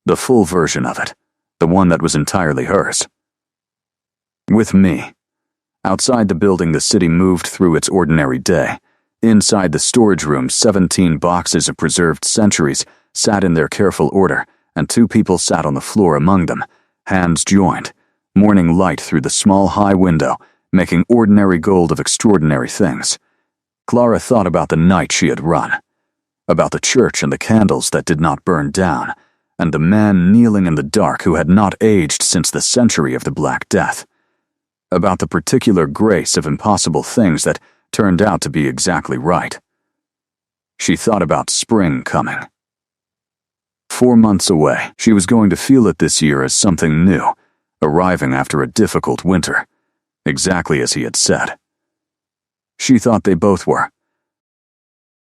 The full version of it, the one that was entirely hers. "With me." Outside the building, the city moved through its ordinary day. Inside the storage room, 17 boxes of preserved centuries sat in their careful order, and 2 people sat on the floor among them, hands joined, morning light through the small high window, making ordinary gold of extraordinary things. Clara thought about the night she had run, about the church and the candles that did not burn down, and the man kneeling in the dark who had not aged since the century of the Black Death, about the particular grace of impossible things that turned out to be exactly right. She thought about spring coming. 4 months away, she was going to feel it this year as something new, arriving after a difficult winter, exactly as he had said. She thought they both were.